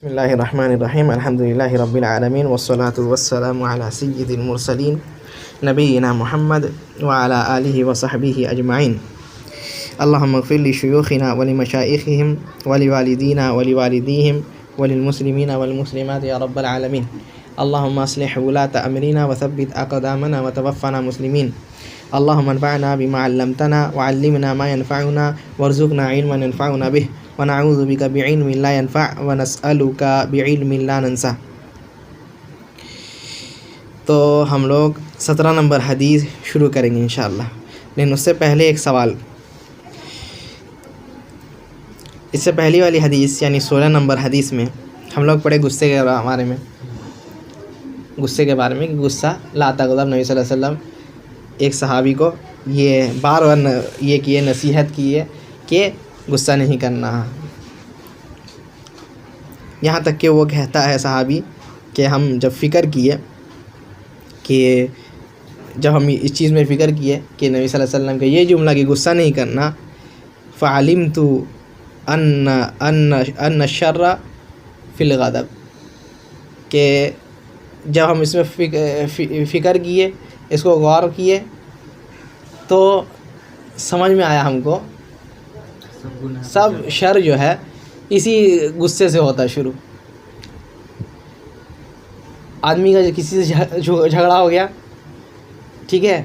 بسم الله الرحمن الرحيم الحمد لله رب العالمين والصلاة والسلام على سيد المرسلين نبينا محمد وعلى آله وصحبه أجمعين. اللهم اغفر لشيوخنا ولمشايخهم ولوالدينا ولوالديهم وللمسلمين والمسلمات يا رب العالمين. اللهم اصلح ولاة أمرنا وثبت أقدامنا وتوفنا مسلمين. اللهم انفعنا بما علمتنا وعلمنا ما ينفعنا وارزقنا علما ينفعنا به ونعوذ بك بعلم لا ينفع ونسألك بعلم لا ننسى. تو ہم لوگ 17 نمبر حدیث شروع کریں گے انشاءاللہ، لیکن اس سے پہلے ایک سوال. اس سے پہلی والی حدیث یعنی 16 نمبر حدیث میں ہم لوگ پڑھے غصے کے بارے میں کہ غصہ لا تغضب. نبی صلی اللہ علیہ وسلم ایک صحابی کو یہ بار بار یہ کیے، نصیحت کیے کہ غصہ نہیں کرنا، یہاں تک کہ وہ کہتا ہے صحابی کہ ہم جب فکر کیے کہ جب ہم اس چیز میں فکر کیے کہ نبی صلی اللہ علیہ وسلم کا یہ جملہ کہ غصہ نہیں کرنا، فعلمت ان الشر فی الغضب، کہ جب ہم اس میں فکر کیے، اس کو غور کیے، تو سمجھ میں آیا ہم کو سب شر جو ہے اسی غصے سے ہوتا ہے شروع. آدمی کا کسی سے جھگڑا ہو گیا، ٹھیک ہے،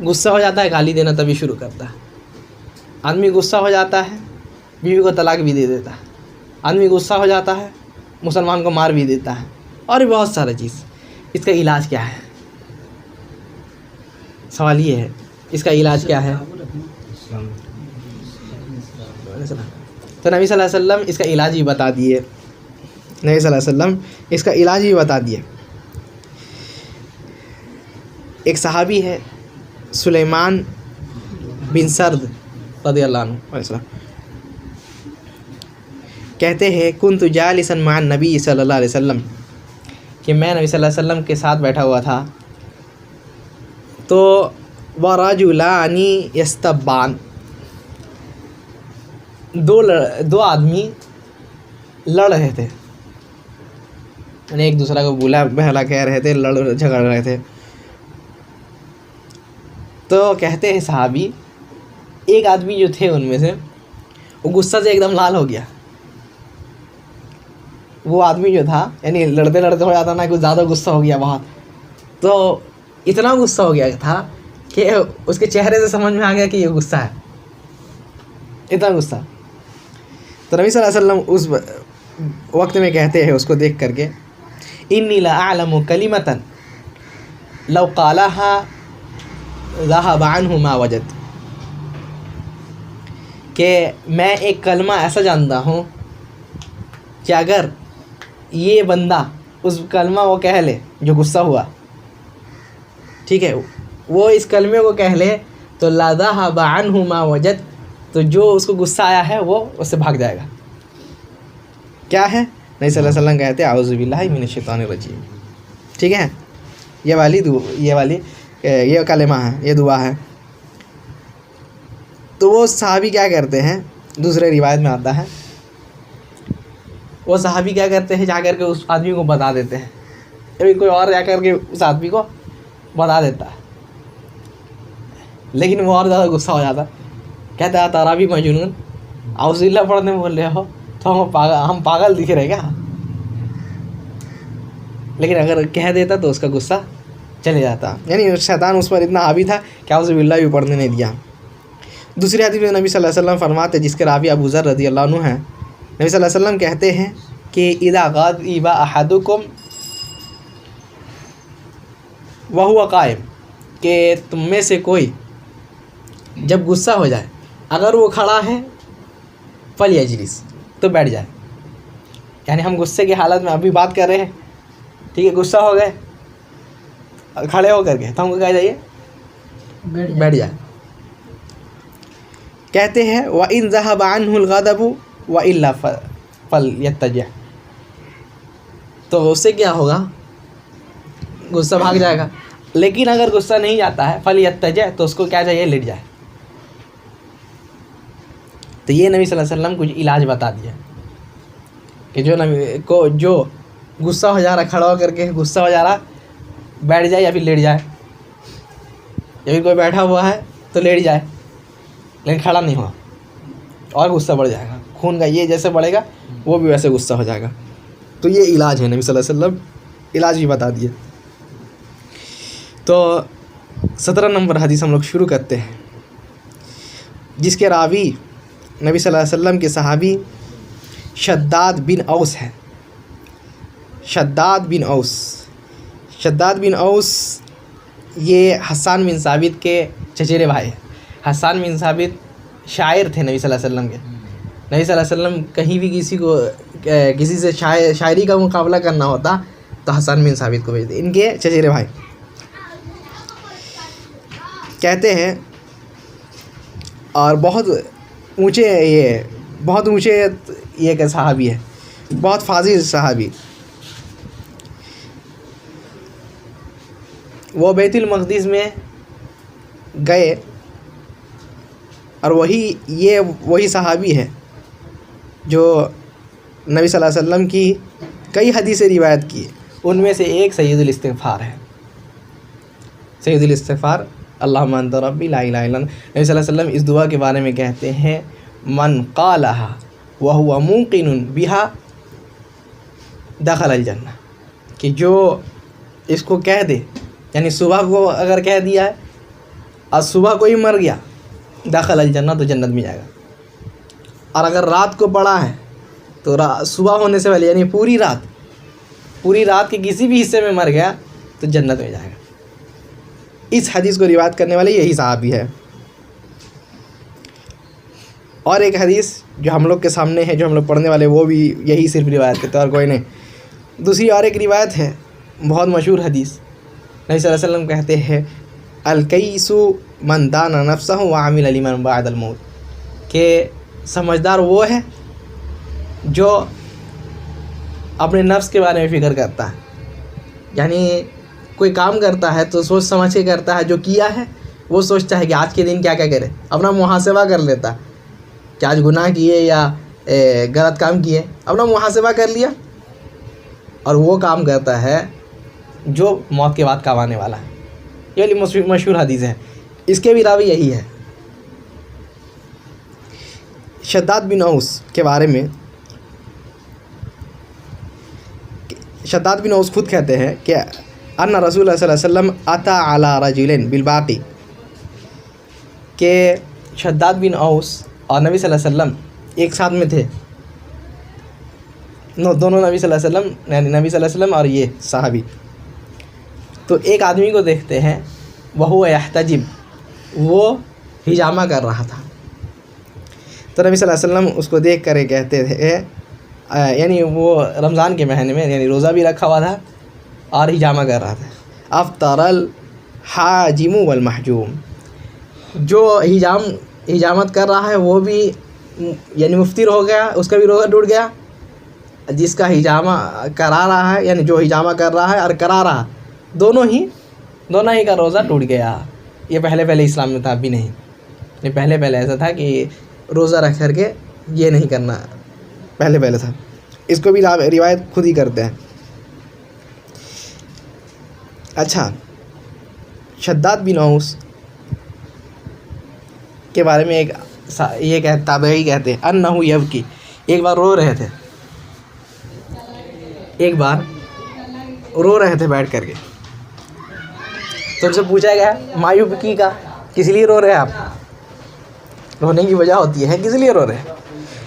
غصہ ہو جاتا ہے، گالی دینا تبھی شروع کرتا ہے. آدمی غصہ ہو جاتا ہے، بیوی کو طلاق بھی دے دیتا ہے. آدمی غصہ ہو جاتا ہے، مسلمان کو مار بھی دیتا ہے، اور بھی بہت سارا چیز. اس کا علاج کیا ہے؟ سوال یہ ہے، اس کا علاج کیا ہے؟ تو نبی صلی اللہ علیہ وسلم اس کا علاج ہی بتا دیے. نبی صلی اللہ علیہ وسلم اس کا علاج ہی بتا دیے. ایک صحابی ہے سلیمان بن سرد رضی اللہ عنہ، کہتے ہیں کنت جالسا مع النبی صلی اللہ علیہ وسلم، کہ میں نبی صلی اللہ علیہ وسلم کے ساتھ بیٹھا ہوا تھا. تو ورجلان یستبان، دو آدمی لڑ رہے تھے، یعنی ایک دوسرے کو بولا بہلا کہہ رہے تھے، جھگڑ رہے تھے. تو کہتے ہیں صحابی ایک آدمی جو تھے ان میں سے، وہ غصہ سے ایک دم لال ہو گیا. وہ آدمی جو تھا، یعنی لڑتے لڑتے ہو جاتا نا، کچھ زیادہ غصہ ہو گیا بہت، تو اتنا غصہ ہو گیا تھا کہ اس کے چہرے سے سمجھ میں آ گیا کہ یہ غصہ ہے، اتنا غصہ. تو نبی صلی اللہ علیہ وسلم اس وقت میں کہتے ہیں اس کو دیکھ کر کے، انی لاعلم کلمۃ لو قالها ذهب عنه ما وجد، کہ میں ایک کلمہ ایسا جانتا ہوں کہ اگر یہ بندہ اس کلمہ وہ کہہ لے جو غصہ ہوا، ٹھیک ہے، وہ اس کلمے کو کہہ لے تو لا ذهب عنه ما وجد، تو جو اس کو غصہ آیا ہے وہ اس سے بھاگ جائے گا. کیا ہے؟ نبی صلی اللہ علیہ وسلم کہتے ہیں اعوذ باللہ من الشیطان الرجیم. ٹھیک ہے، یہ کلمہ ہے، یہ دعا ہے. تو وہ صحابی کیا کرتے ہیں، دوسرے روایت میں آتا ہے، وہ صحابی کیا کرتے ہیں، جا کر کے اس آدمی کو بتا دیتے ہیں. ابھی کوئی اور جا کر کے اس آدمی کو بتا دیتا ہے، لیکن وہ اور زیادہ غصہ ہو جاتا. کہتا ہے تارا بھی مجنون، اعوذ باللہ پڑھنے بول رہے ہو تو ہم پاگل دکھ رہے کیا؟ لیکن اگر کہہ دیتا تو اس کا غصہ چلے جاتا. یعنی شیطان اس پر اتنا حاوی تھا کہ اعوذ باللہ بھی پڑھنے نہیں دیا. دوسری حدیث میں نبی صلی اللہ علیہ وسلم فرماتے، جس کے راوی ابو ذر رضی اللہ عنہ ہیں، نبی صلی اللہ علیہ وسلم کہتے ہیں کہ اذا غضب احدکم وهو قائم، کہ تم میں سے کوئی جب غصہ ہو جائے، اگر وہ کھڑا ہے فلیجلس، تو بیٹھ جائے. یعنی ہم غصے کی حالت میں ابھی بات کر رہے ہیں، ٹھیک ہے، غصہ ہو گئے، کھڑے ہو کر کے، تو ہم کو کہہ جائیے بیٹھ جائے. کہتے ہیں وَإِن ذَهَبَ عَنْهُ الْغَضَبُ وَإِلَّا فَلْيَتَّجِعْ، تو اس سے کیا ہوگا، غصہ بھاگ جائے گا. لیکن اگر غصہ نہیں جاتا ہے فَلْيَتَّجِعْ، تو اس کو کیا چاہیے، لیٹ جائے. تو یہ نبی صلی اللہ علیہ وسلم کچھ علاج بتا دیا. کہ جو غصہ ہو جا رہا کھڑا ہو کر کے غصہ ہو جا رہا بیٹھ جائے یا پھر لیٹ جائے، یا پھر کوئی بیٹھا ہوا ہے تو لیٹ جائے لیکن کھڑا نہیں ہوا، اور غصہ بڑھ جائے گا، خون کا یہ جیسے بڑھے گا وہ بھی ویسے غصہ ہو جائے گا۔ تو یہ علاج ہے، نبی صلی اللہ علیہ وسلم علاج بھی بتا دیے۔ تو 17 نمبر حدیث ہم لوگ شروع کرتے ہیں، جس کے راوی نبی صلی اللہ علیہ وسلم کے صحابی شداد بن اوس ہے۔ شداد بن اوس یہ حسان بن ثابت کے چچیرے بھائی ہیں۔ حسان بن ثابت شاعر تھے نبی صلی اللہ علیہ وسلم کے۔ نبی صلی اللہ علیہ وسلم کہیں بھی کسی سے شاعری کا مقابلہ کرنا ہوتا تو حسان بن ثابت کو بھیجتے، ان کے چچیرے بھائی۔ کہتے ہیں اور بہت اونچے یہ کہ صحابی ہے، بہت فاضل صحابی۔ وہ بیت المقدس میں گئے اور وہی صحابی ہے جو نبی صلی اللہ علیہ وسلم کی کئی حدیثیں روایت کی، ان میں سے ایک سید الاستغفار ہے۔ سید الاستغفار اللہم انت ربی لا الہ الا انت۔ نبی صلی اللہ علیہ وسلم اس دعا کے بارے میں کہتے ہیں من قالہا وہو موقن بہا دخل الجنہ، کہ جو اس کو کہہ دے، یعنی صبح کو اگر کہہ دیا ہے اور صبح کو ہی مر گیا دخل الجنہ، تو جنت میں جائے گا۔ اور اگر رات کو پڑھا ہے تو صبح ہونے سے پہلے یعنی پوری رات کے کسی بھی حصے میں مر گیا تو جنت میں جائے گا۔ اس حدیث کو روایت کرنے والے یہی صحابی ہے۔ اور ایک حدیث جو ہم لوگ کے سامنے ہے، جو ہم لوگ پڑھنے والے، وہ بھی یہی صرف روایت کرتے اور کوئی نہیں۔ دوسری اور ایک روایت ہے بہت مشہور حدیث، نبی صلی اللہ علیہ وسلم کہتے ہیں الکیس من دان نفسہ وعمل لمن بعد الموت، کہ سمجھدار وہ ہے جو اپنے نفس کے بارے میں فکر کرتا ہے، یعنی کوئی کام کرتا ہے تو سوچ سمجھ کے کرتا ہے، جو کیا ہے وہ سوچتا ہے کہ آج کے دن کیا کرے، اپنا محاسبہ کر لیتا کہ آج گناہ کیے یا غلط کام کیے، اپنا محاسبہ کر لیا، اور وہ کام کرتا ہے جو موت کے بعد کام آنے والا ہے۔ یہ مشہور حدیث ہے، اس کے بھی راوی یہی ہے۔ شداد بن اوس کے بارے میں شداد بن اوس خود کہتے ہیں کہ ان رسول اللہ صلی اللہ علیہ وسلم اتا علی رجلین بالباقی، کہ شداد بن اوس اور نبی صلی اللہ علیہ وسلم ایک ساتھ میں تھے، دونوں نبی صلی اللہ علیہ وسلم، یعنی نبی صلی اللہ علیہ وسلم اور یہ صحابی۔ تو ایک آدمی کو دیکھتے ہیں وہو یحتجب، وہ ہجامہ کر رہا تھا، تو نبی صلی اللہ علیہ وسلم اس کو دیکھ کر کہتے تھے، یعنی وہ رمضان کے مہینے میں یعنی روزہ بھی رکھا ہوا تھا اور ہجامہ کر رہا تھا۔ افطر الحاجم والمحجوم، جو ہجامت کر رہا ہے وہ بھی یعنی مفطر ہو گیا، اس کا بھی روزہ ٹوٹ گیا، جس کا ہجامہ کرا رہا ہے یعنی جو ہجامہ کر رہا ہے اور کرا رہا، دونوں ہی کا روزہ ٹوٹ گیا۔ یہ پہلے اسلام میں تھا، اب بھی نہیں، یہ پہلے ایسا تھا کہ روزہ رکھ کر کے یہ نہیں کرنا، پہلے تھا۔ اس کو بھی روایت خود ہی کرتے ہیں۔ اچھا، شداد بن اوس کے بارے میں ایک تابعی کہتے ہیں انہو یبکی، ایک بار رو رہے تھے بیٹھ کر کے، تو ان سے پوچھا گیا مایوبکی کا، کس لیے رو رہے ہیں آپ؟ رونے کی وجہ ہوتی ہے، کس لیے رو رہے ہیں؟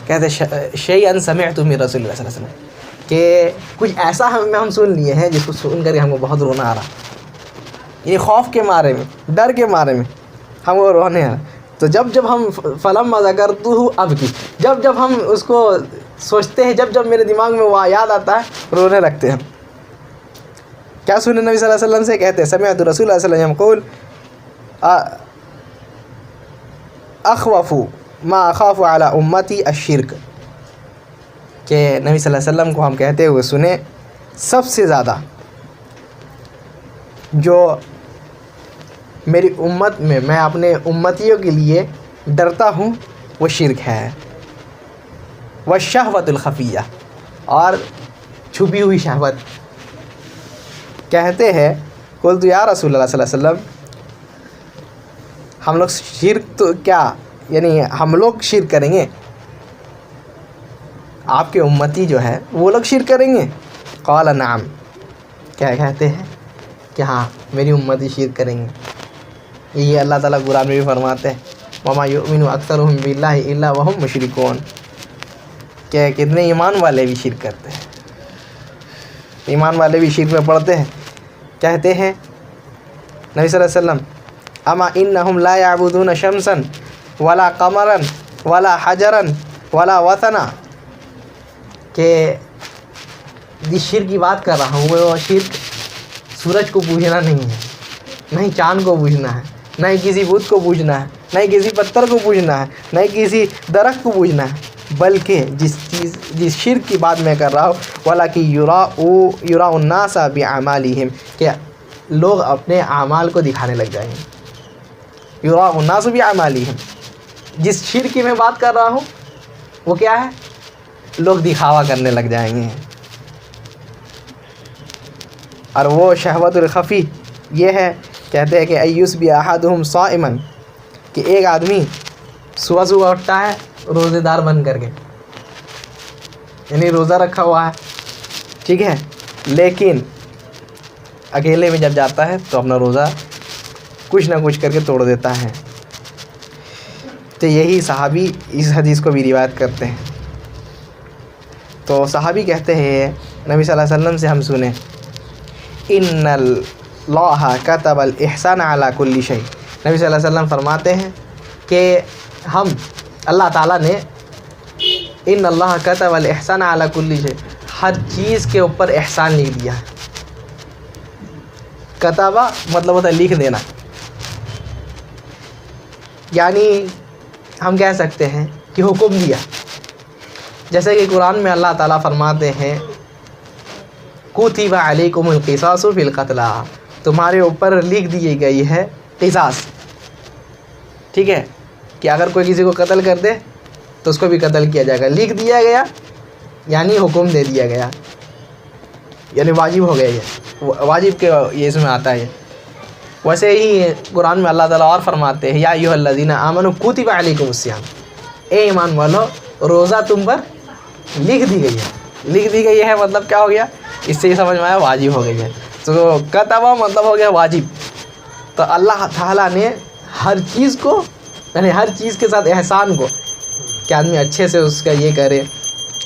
کہتے شیئا سمعت من رسول اللہ صلی اللہ علیہ وسلم، کہ کچھ ایسا ہم سن لیے ہیں جس کو سن کر کے ہم کو بہت رونا آ رہا، یہ خوف کے مارے میں، ڈر کے مارے میں ہم کو رونے آ رہا۔ تو جب ہم فلما ذکرتہ ابکی، جب ہم اس کو سوچتے ہیں، جب میرے دماغ میں وہ یاد آتا ہے رونے لگتے ہیں۔ کیا سنے نبی صلی اللہ علیہ وسلم سے؟ کہتے ہیں سمعت رسول اللہ صلی اللہ علیہ وسلم یقول اخوف ما اخاف علی امتی الشرک، کہ نبی صلی اللہ علیہ وسلم کو ہم کہتے ہوئے سنے سب سے زیادہ جو میری امت میں اپنے امتیوں کے لیے ڈرتا ہوں وہ شرک ہے، والشہوۃ الخفیہ، اور چھپی ہوئی شہوت. کہتے ہیں قلت یا رسول اللہ صلی اللہ علیہ وسلم ہم لوگ شرک تو کیا یعنی ہم لوگ شرک کریں گے, آپ کے امتی جو ہے وہ لوگ شرک کریں گے؟ قال نعم, کیا کہتے ہیں کہ ہاں میری امتی شرک کریں گے. یہ اللہ تعالیٰ قرآن میں بھی فرماتے ہیں وما یؤمن اکثرهم باللہ الا وهم مشرکون, کہ کتنے ایمان والے بھی شرک کرتے ہیں, ایمان والے بھی شرک میں پڑتے ہیں. کہتے ہیں نبی صلی اللہ علیہ وسلم اما انہم لا یعبدون شمسا ولا قمرا ولا حجرا ولا وثنا, کہ جس شرک کی بات کر رہا ہوں وہ شرک سورج کو پوجنا نہیں ہے, نہ ہی چاند کو پوجنا ہے, نہ ہی کسی بت کو پوجنا ہے, نہ ہی کسی پتھر کو پوجنا ہے, نہ ہی کسی درخت کو پوجنا ہے, بلکہ جس شرک کی بات میں کر رہا ہوں وَلَكِنْ يُرَاءُ النَّاسَ بِأَعْمَالِهِمْ, کہ لوگ اپنے اعمال کو دکھانے لگ جائیں گے. يُرَاءُ النَّاسُ بِأَعْمَالِهِمْ, جس شرک کی میں بات کر رہا ہوں وہ کیا ہے, لوگ دکھاوا کرنے لگ جائیں گے. اور وہ شہوت الخفی یہ ہے, کہتے ہیں کہ ایُّصْبِحَ أَحَدُهُمْ صَائِمًا, کہ ایک آدمی صبح صبح اٹھتا ہے روزے دار بن کر کے, یعنی روزہ رکھا ہوا ہے, ٹھیک ہے, لیکن اکیلے میں جب جاتا ہے تو اپنا روزہ کچھ نہ کچھ کر کے توڑ دیتا ہے. تو یہی صحابی اس حدیث کو بھی روایت کرتے ہیں. تو صحابی کہتے ہیں نبی صلی اللہ علیہ وسلم سے ہم سنیں ان اللہ کتب الاحسان علی کل شیء, نبی صلی اللہ علیہ وسلم فرماتے ہیں کہ ہم اللہ تعالیٰ نے ان اللہ کتب الاحسان علی کل شیء, ہر چیز کے اوپر احسان لکھ دیا ہے. کتبہ مطلب ہوتا ہے لکھ دینا, یعنی ہم کہہ سکتے ہیں کہ حکم دیا. جیسے کہ قرآن میں اللہ تعالیٰ فرماتے ہیں کتب علیکم القصاص فی القتلی, تمہارے اوپر لکھ دی گئی ہے قصاص, ٹھیک ہے, کہ اگر کوئی کسی کو قتل کر دے تو اس کو بھی قتل کیا جائے گا. لکھ دیا گیا یعنی حکم دے دیا گیا, یعنی واجب ہو گیا, یہ واجب کے یہ اس میں آتا ہے. ویسے ہی قرآن میں اللہ تعالیٰ اور فرماتے ہیں یا ایھا الذین آمنوا کتب علیکم الصیام, اے ایمان والو روزہ تم پر لکھ دی گئی ہے. لکھ دی گئی ہے مطلب کیا ہو گیا, اس سے یہ سمجھ میں آیا واجب ہو گئی ہے. تو کتبہ مطلب ہو گیا واجب. تو اللہ تعالیٰ نے ہر چیز کو یعنی ہر چیز کے ساتھ احسان کو, کہ آدمی اچھے سے اس کا یہ کرے,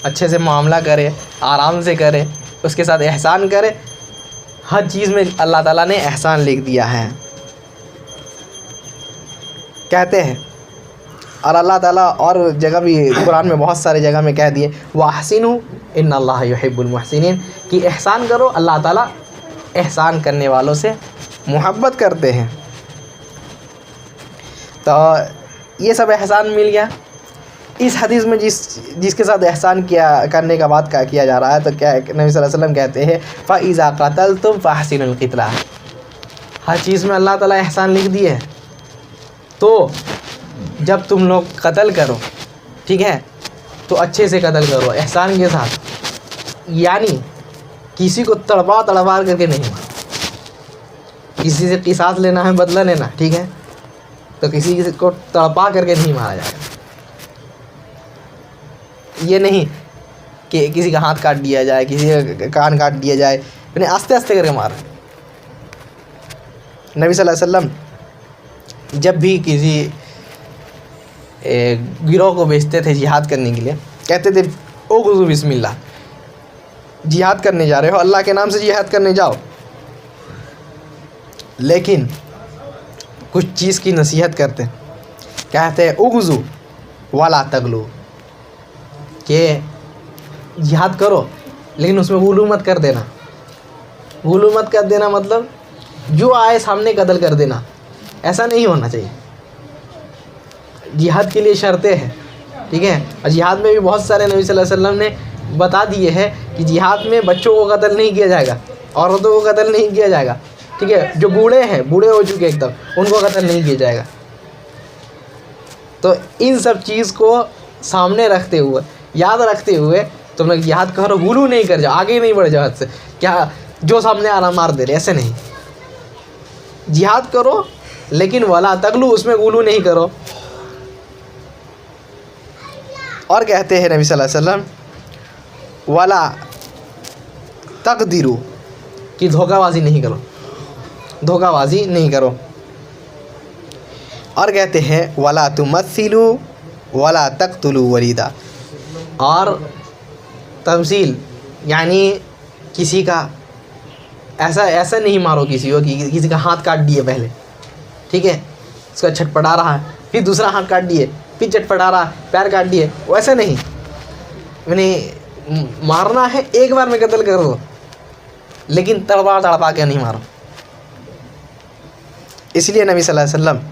اچھے سے معاملہ کرے, آرام سے کرے, اس کے ساتھ احسان کرے, ہر چیز میں اللہ تعالیٰ نے احسان لکھ دیا ہے. کہتے ہیں اور اللہ تعالیٰ اور جگہ بھی قرآن میں بہت سارے جگہ میں کہہ دیے وَأَحْسِنُوا إِنَّ اللَّهَ يُحِبُّ الْمُحْسِنِينَ, کہ احسان کرو, اللہ تعالیٰ احسان کرنے والوں سے محبت کرتے ہیں. تو یہ سب احسان مل گیا. اس حدیث میں جس کے ساتھ احسان کرنے کا بات کیا جا رہا ہے, تو کیا نبی صلی اللہ علیہ وسلم کہتے ہیں فَإِذَا قَتَلْتُمْ فَأَحْسِنُوا الْقِتْلَةَ, ہر چیز میں اللہ تعالیٰ احسان لکھ دیے, تو جب تم لوگ قتل کرو, ٹھیک ہے, تو اچھے سے قتل کرو احسان کے ساتھ, یعنی کسی کو تڑپا کر کے نہیں مارو. کسی سے قصاص لینا ہے, بدلہ لینا, ٹھیک ہے, تو کسی کو تڑپا کر کے نہیں مارا جائے گا. یہ نہیں کہ کسی کا ہاتھ کاٹ دیا جائے, کسی کا کان کاٹ دیا جائے, یعنی آستے آستے کر کے مارا. نبی صلی اللہ علیہ وسلم جب بھی کسی گروہ کو بھیجتے تھے جہاد کرنے کے لیے, کہتے تھے اغزو بسم اللہ, جہاد کرنے جا رہے ہو, اللہ کے نام سے جہاد کرنے جاؤ, لیکن کچھ چیز کی نصیحت کرتے, کہتے ہیں اغزو ولا تغلو, کہ جہاد کرو لیکن اس میں غلو مت کر دینا. غلو مت کر دینا مطلب جو آئے سامنے قتل کر دینا, ایسا نہیں ہونا چاہیے. جہاد کے لیے شرطیں ہیں, ٹھیک ہے, اور جہاد میں بھی بہت سارے نبی صلی اللہ علیہ وسلم نے بتا دیے ہے کہ جہاد میں بچوں کو قتل نہیں کیا جائے گا, عورتوں کو قتل نہیں کیا جائے گا, ٹھیک ہے, جو بوڑھے ہیں, بوڑھے ہو چکے ایک دم, ان کو قتل نہیں کیا جائے گا. تو ان سب چیز کو سامنے رکھتے ہوئے, یاد رکھتے ہوئے تم لوگ جہاد کرو، غلو نہیں کر جاؤ، آگے نہیں بڑھ جاؤ حد سے، کیا جو سامنے آ رہا مار دے رہے، ایسے نہیں. جہاد کرو لیکن ولا تغلو، اس میں غلو نہیں کرو. اور کہتے ہیں نبی صلی اللہ علیہ وسلم ولا تقدروا، کہ دھوکہ بازی نہیں کرو، دھوکہ بازی نہیں کرو. اور کہتے ہیں ولا تمثلوا ولا تقتلوا ولیدا، اور تمثیل یعنی کسی کا ایسا نہیں مارو کسی کو کہ کسی کا ہاتھ کاٹ دیے پہلے، ٹھیک ہے، اس کا چھٹپٹا رہا ہے، پھر دوسرا ہاتھ کاٹ دیے، پھر چٹپٹا رہا، پیر کاٹ دیے، ویسے نہیں. یعنی مارنا ہے ایک بار میں قتل کر دو، لیکن تڑپا کے نہیں مارو. اس لیے نبی صلی اللہ علیہ وسلم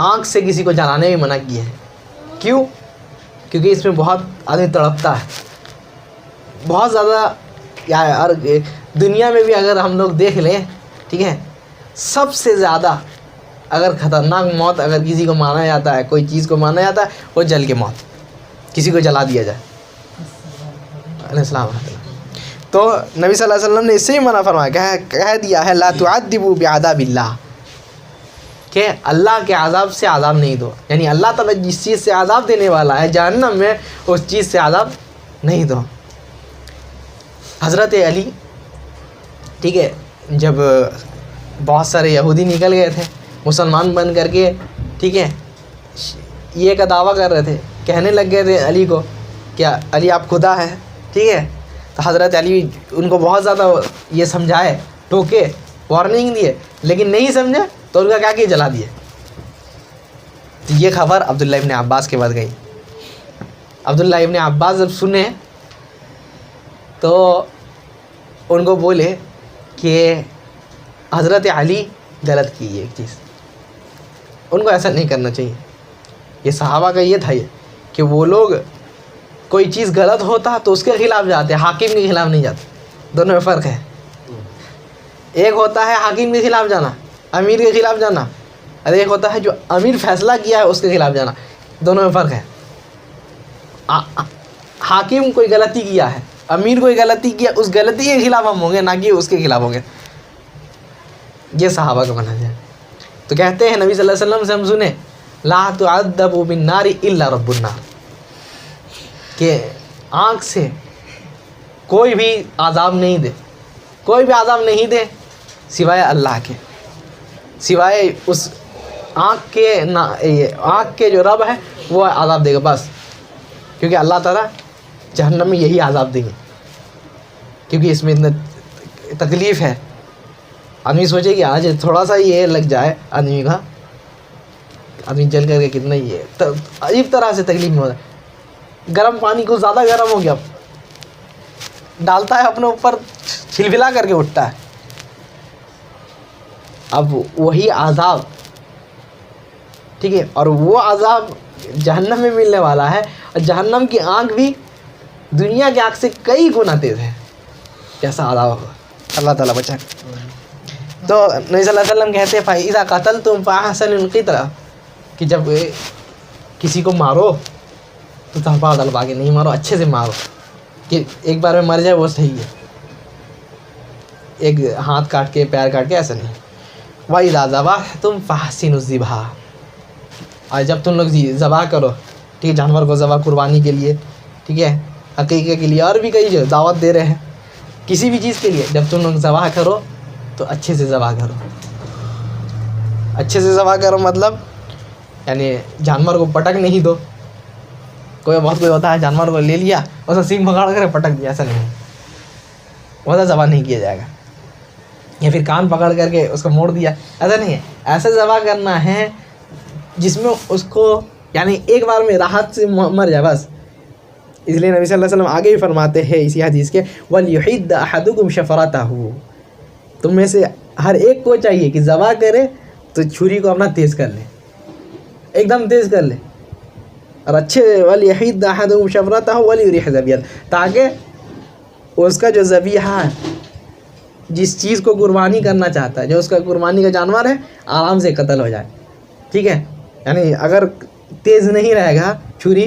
آنکھ سے کسی کو جلانے بھی منع کیے ہیں. کیوں؟ کیونکہ اس میں بہت آدمی تڑپتا ہے بہت زیادہ. اور دنیا میں بھی اگر ہم لوگ دیکھ لیں، ٹھیک ہے، سب سے زیادہ اگر خطرناک موت اگر کسی کو مانا جاتا ہے، کوئی چیز کو مانا جاتا ہے، وہ جل کے موت، کسی کو جلا دیا جائے. علیہ السلام. تو نبی صلی اللہ علیہ وسلم نے اس سے ہی منع فرمایا، کہہ دیا ہے لا تعذبوا بعذاب اللہ، کہ اللہ کے عذاب سے عذاب نہیں دو. یعنی اللہ تعالیٰ جس چیز سے عذاب دینے والا ہے جہنم میں، اس چیز سے عذاب نہیں دو. حضرت علی، ٹھیک ہے، جب بہت سارے یہودی نکل گئے تھے مسلمان بن کر کے، ٹھیک ہے، یہ کا دعویٰ کر رہے تھے، کہنے لگ گئے تھے علی کو کیا علی آپ خدا ہے، ٹھیک ہے. تو حضرت علی ان کو بہت زیادہ یہ سمجھائے، ٹوکے، وارننگ دیے، لیکن نہیں سمجھے تو ان کا کیا کہ جلا دیے. تو یہ خبر عبداللہ ابن عباس کے بعد گئی. عبداللہ ابن عباس جب سنے تو ان کو بولے کہ حضرت علی غلط کی ایک چیز، ان کو ایسا نہیں کرنا چاہیے. یہ صحابہ کا یہ تھا کہ وہ لوگ کوئی چیز غلط ہوتا تو اس کے خلاف جاتے، حاکم کے خلاف نہیں جاتے. دونوں میں فرق ہے. ایک ہوتا ہے حاکم کے خلاف جانا، امیر کے خلاف جانا، اور ایک ہوتا ہے جو امیر فیصلہ کیا ہے اس کے خلاف جانا. دونوں میں فرق ہے. حاکم کوئی غلطی کیا ہے، امیر کوئی غلطی کیا، اس غلطی کے خلاف ہم ہوں گے، نہ کہ اس کے خلاف ہوں گے. یہ صحابہ کا منہج ہے. تو کہتے ہیں نبی صلی اللہ علیہ وسلم سے ہم سنیں لا تعذب بالنار الا رب النار، کہ آنکھ سے کوئی بھی عذاب نہیں دے، کوئی بھی عذاب نہیں دے سوائے اللہ کے، سوائے اس آنکھ کے جو رب ہے وہ عذاب دے گا بس. کیونکہ اللہ تعالیٰ جہنم میں یہی عذاب دیں گے، کیونکہ اس میں اتنا تکلیف ہے. آدمی سوچے کہ آج تھوڑا سا یہ لگ جائے آدمی کا، آدمی جل کر کے کتنا یہ عجیب طرح سے تکلیف میں ہوتا ہے. گرم پانی کو زیادہ گرم ہو گیا، ڈالتا ہے اپنے اوپر، چھلبلا کر کے اٹھتا ہے. اب وہی عذاب، ٹھیک ہے، اور وہ عذاب جہنم میں ملنے والا ہے. اور جہنم کی آنکھ بھی دنیا کی آنکھ سے کئی گنا تیز ہے. کیسا عذاب ہوگا، اللہ تعالیٰ بچا. تو نبی صلی اللہ علیہ وسلم کہتے ہیں فَإِذَا قَتَلْتُمْ فَأَحْسِنُوا الْقِتْلَةَ، کہ جب کسی کو مارو تو تلپا کے نہیں مارو، اچھے سے مارو، کہ ایک بار میں مر جائے وہ صحیح ہے. ایک ہاتھ کاٹ کے پیر کاٹ کے ایسا نہیں. وَإِذَا ذَبَحْتُمْ فَأَحْسِنُوا الذِّبْحَ، اور جب تم لوگ ذبح کرو، ٹھیک ہے، جانور کو ذبح قربانی کے لیے، ٹھیک ہے، عقیقے کے لیے، اور بھی کئی جو دعوت دے رہے ہیں کسی بھی چیز کے لیے، جب تم لوگ ذبح کرو تو اچھے سے ذبح کرو. اچھے سے ذبح کرو مطلب یعنی جانور کو پٹک نہیں دو. کوئی ہوتا ہے جانور کو لے لیا اسے سینگ پکڑ کر پٹک دیا، ایسا نہیں، ویسا ذبح نہیں کیا جائے گا. یا پھر کان پکڑ کر کے اس کو موڑ دیا، ایسا نہیں ہے. ایسا ذبح کرنا ہے جس میں اس کو یعنی ایک بار میں راحت سے مر جائے بس. اس لیے نبی صلی اللہ علیہ وسلم آگے ہی فرماتے ہیں اسی حدیث کے وَلْيُحِدَّ أَحَدُكُمْ شَفْرَتَهُ، تم میں سے ہر ایک کو چاہیے کہ ذبح کرے تو چھری کو اپنا تیز کر لے، ایک دم تیز کر لے، اور اچھے وَلْيُحِدَّ أَحَدُكُمْ شَفْرَتَهُ وَلْيُرِحْ ذَبِيحَتَهُ، تاکہ اس کا جو ذبیحہ جس چیز کو قربانی کرنا چاہتا ہے، جو اس کا قربانی کا جانور ہے، آرام سے قتل ہو جائے. ٹھیک ہے، یعنی اگر تیز نہیں رہے گا چھری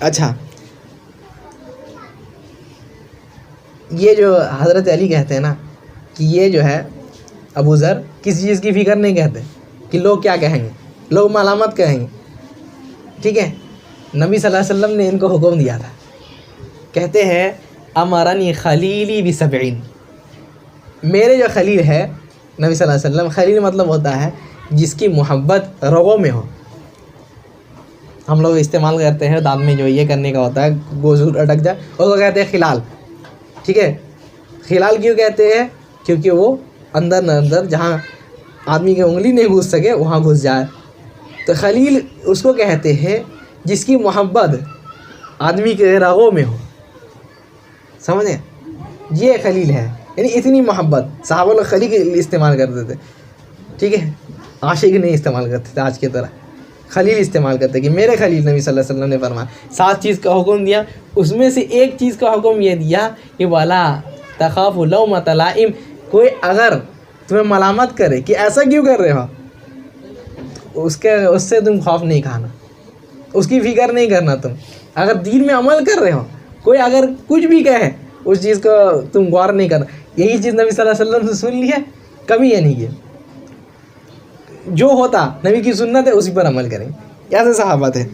اچھا یہ جو حضرت علی کہتے ہیں نا کہ یہ جو ہے ابو ذر کسی چیز کی فکر نہیں کرتے کہ لوگ کیا کہیں گے، لوگ ملامت کہیں گے، ٹھیک ہے. نبی صلی اللہ علیہ وسلم نے ان کو حکم دیا تھا، کہتے ہیں امرنی خلیلی بسبعین، میرے جو خلیل ہے نبی صلی اللہ علیہ وسلم، خلیل مطلب ہوتا ہے جس کی محبت رگوں میں ہو. ہم لوگ استعمال کرتے ہیں دانت میں جو یہ کرنے کا ہوتا ہے گوشت اٹک جائے اس کو کہتے ہیں خلال، ٹھیک ہے. خلال کیوں کہتے ہیں؟ کیونکہ وہ اندر جہاں آدمی کی انگلی نہیں گھس سکے وہاں گھس جائے. تو خلیل اس کو کہتے ہیں جس کی محبت آدمی کے رگوں میں ہو، سمجھیں؟ یہ خلیل ہے، یعنی اتنی محبت. صحابہ لوگ خلیل استعمال کرتے تھے، ٹھیک ہے، عاشق نہیں استعمال کرتے تھے آج کی طرح، خلیل استعمال کرتے کہ میرے خلیل. نبی صلی اللہ علیہ وسلم نے فرمایا 7 چیز کا حکم دیا، اس میں سے ایک چیز کا حکم یہ دیا کہ وَلَا تَخَافُ لَوْمَةَ لَائِمٍ، کوئی اگر تمہیں ملامت کرے کہ ایسا کیوں کر رہے ہو، اس سے تم خوف نہیں کھانا، اس کی فکر نہیں کرنا. تم اگر دین میں عمل کر رہے ہو، کوئی اگر کچھ بھی کہے اس چیز کو تم غور نہیں کرنا. یہی چیز نبی صلی اللہ علیہ وسلم سے سن لی ہے، کبھی یہ نہیں ہے. جو ہوتا نبی کی سنت ہے اسی پر عمل کریں. ایسے صحابہ تھے.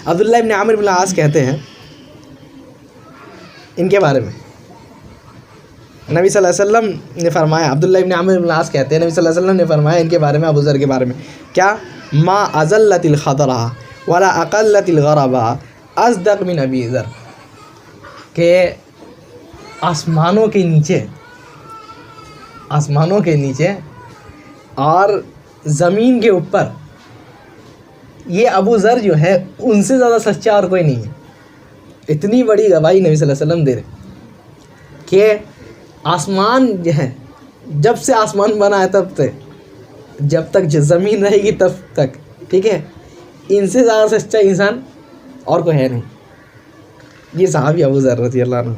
عبداللہ ابن عامر بن العاص کہتے ہیں ان کے بارے میں، نبی صلی اللہ علیہ وسلم نے فرمایا، عبداللہ ابن عامر بن العاص کہتے ہیں نبی صلی اللہ علیہ وسلم نے فرمایا ان کے بارے میں، ابو ذر کے بارے میں، کیا ما ازلت الخضرا ولا اقلت الغربا اصدق من ابی ذر، کہ آسمانوں کے نیچے اور زمین کے اوپر یہ ابو ذر جو ہے ان سے زیادہ سچا اور کوئی نہیں ہے. اتنی بڑی گواہی نبی صلی اللہ علیہ وسلم دے رہے کہ آسمان جو ہے، جب سے آسمان بنا ہے تب سے جب تک زمین رہے گی تب تک، ٹھیک ہے، ان سے زیادہ سچا انسان اور کوئی ہے نہیں. یہ صحابی ابو ذر رضی اللہ عنہ.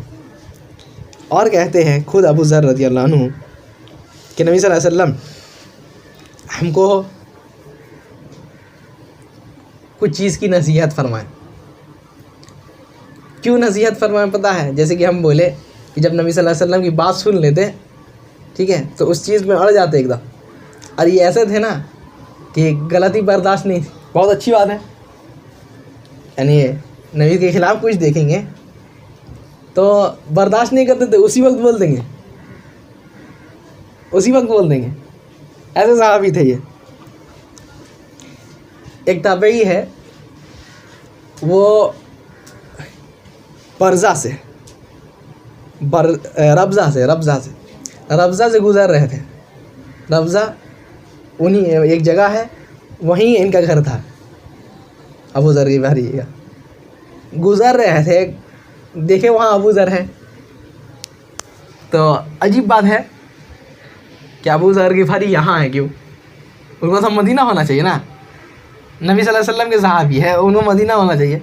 اور کہتے ہیں خود ابو ذر رضی اللہ عنہ کہ نبی صلی اللہ علیہ وسلم ہم کو کچھ چیز کی نصیحت فرمائیں. کیوں نصیحت فرمائیں پتہ ہے؟ جیسے کہ ہم بولے کہ جب نبی صلی اللہ علیہ وسلم کی بات سن لیتے، ٹھیک ہے، تو اس چیز میں اڑ جاتے ایک دم. اور یہ ایسے تھے نا کہ غلطی برداشت نہیں تھی. بہت اچھی بات ہے، یعنی نبی کے خلاف کچھ دیکھیں گے تو برداشت نہیں کرتے تھے، اسی وقت بول دیں گے، اسی وقت بول دیں گے. ایسے صحابی تھے یہ. ایک تابعی ہے، وہ ربضہ سے گزر رہے تھے. ربضہ انہیں ایک جگہ ہے، وہیں ان کا گھر تھا. ابو ذر غفاری کا گزر رہے تھے، دیکھے وہاں ابو ذر ہے. تو عجیب بات ہے کہ ابو ذر غفاری یہاں ہے کیوں؟ ان کو تو مدینہ ہونا چاہیے نا، نبی صلی اللہ علیہ وسلم کے صحابی ہے، ان کو مدینہ ہونا چاہیے.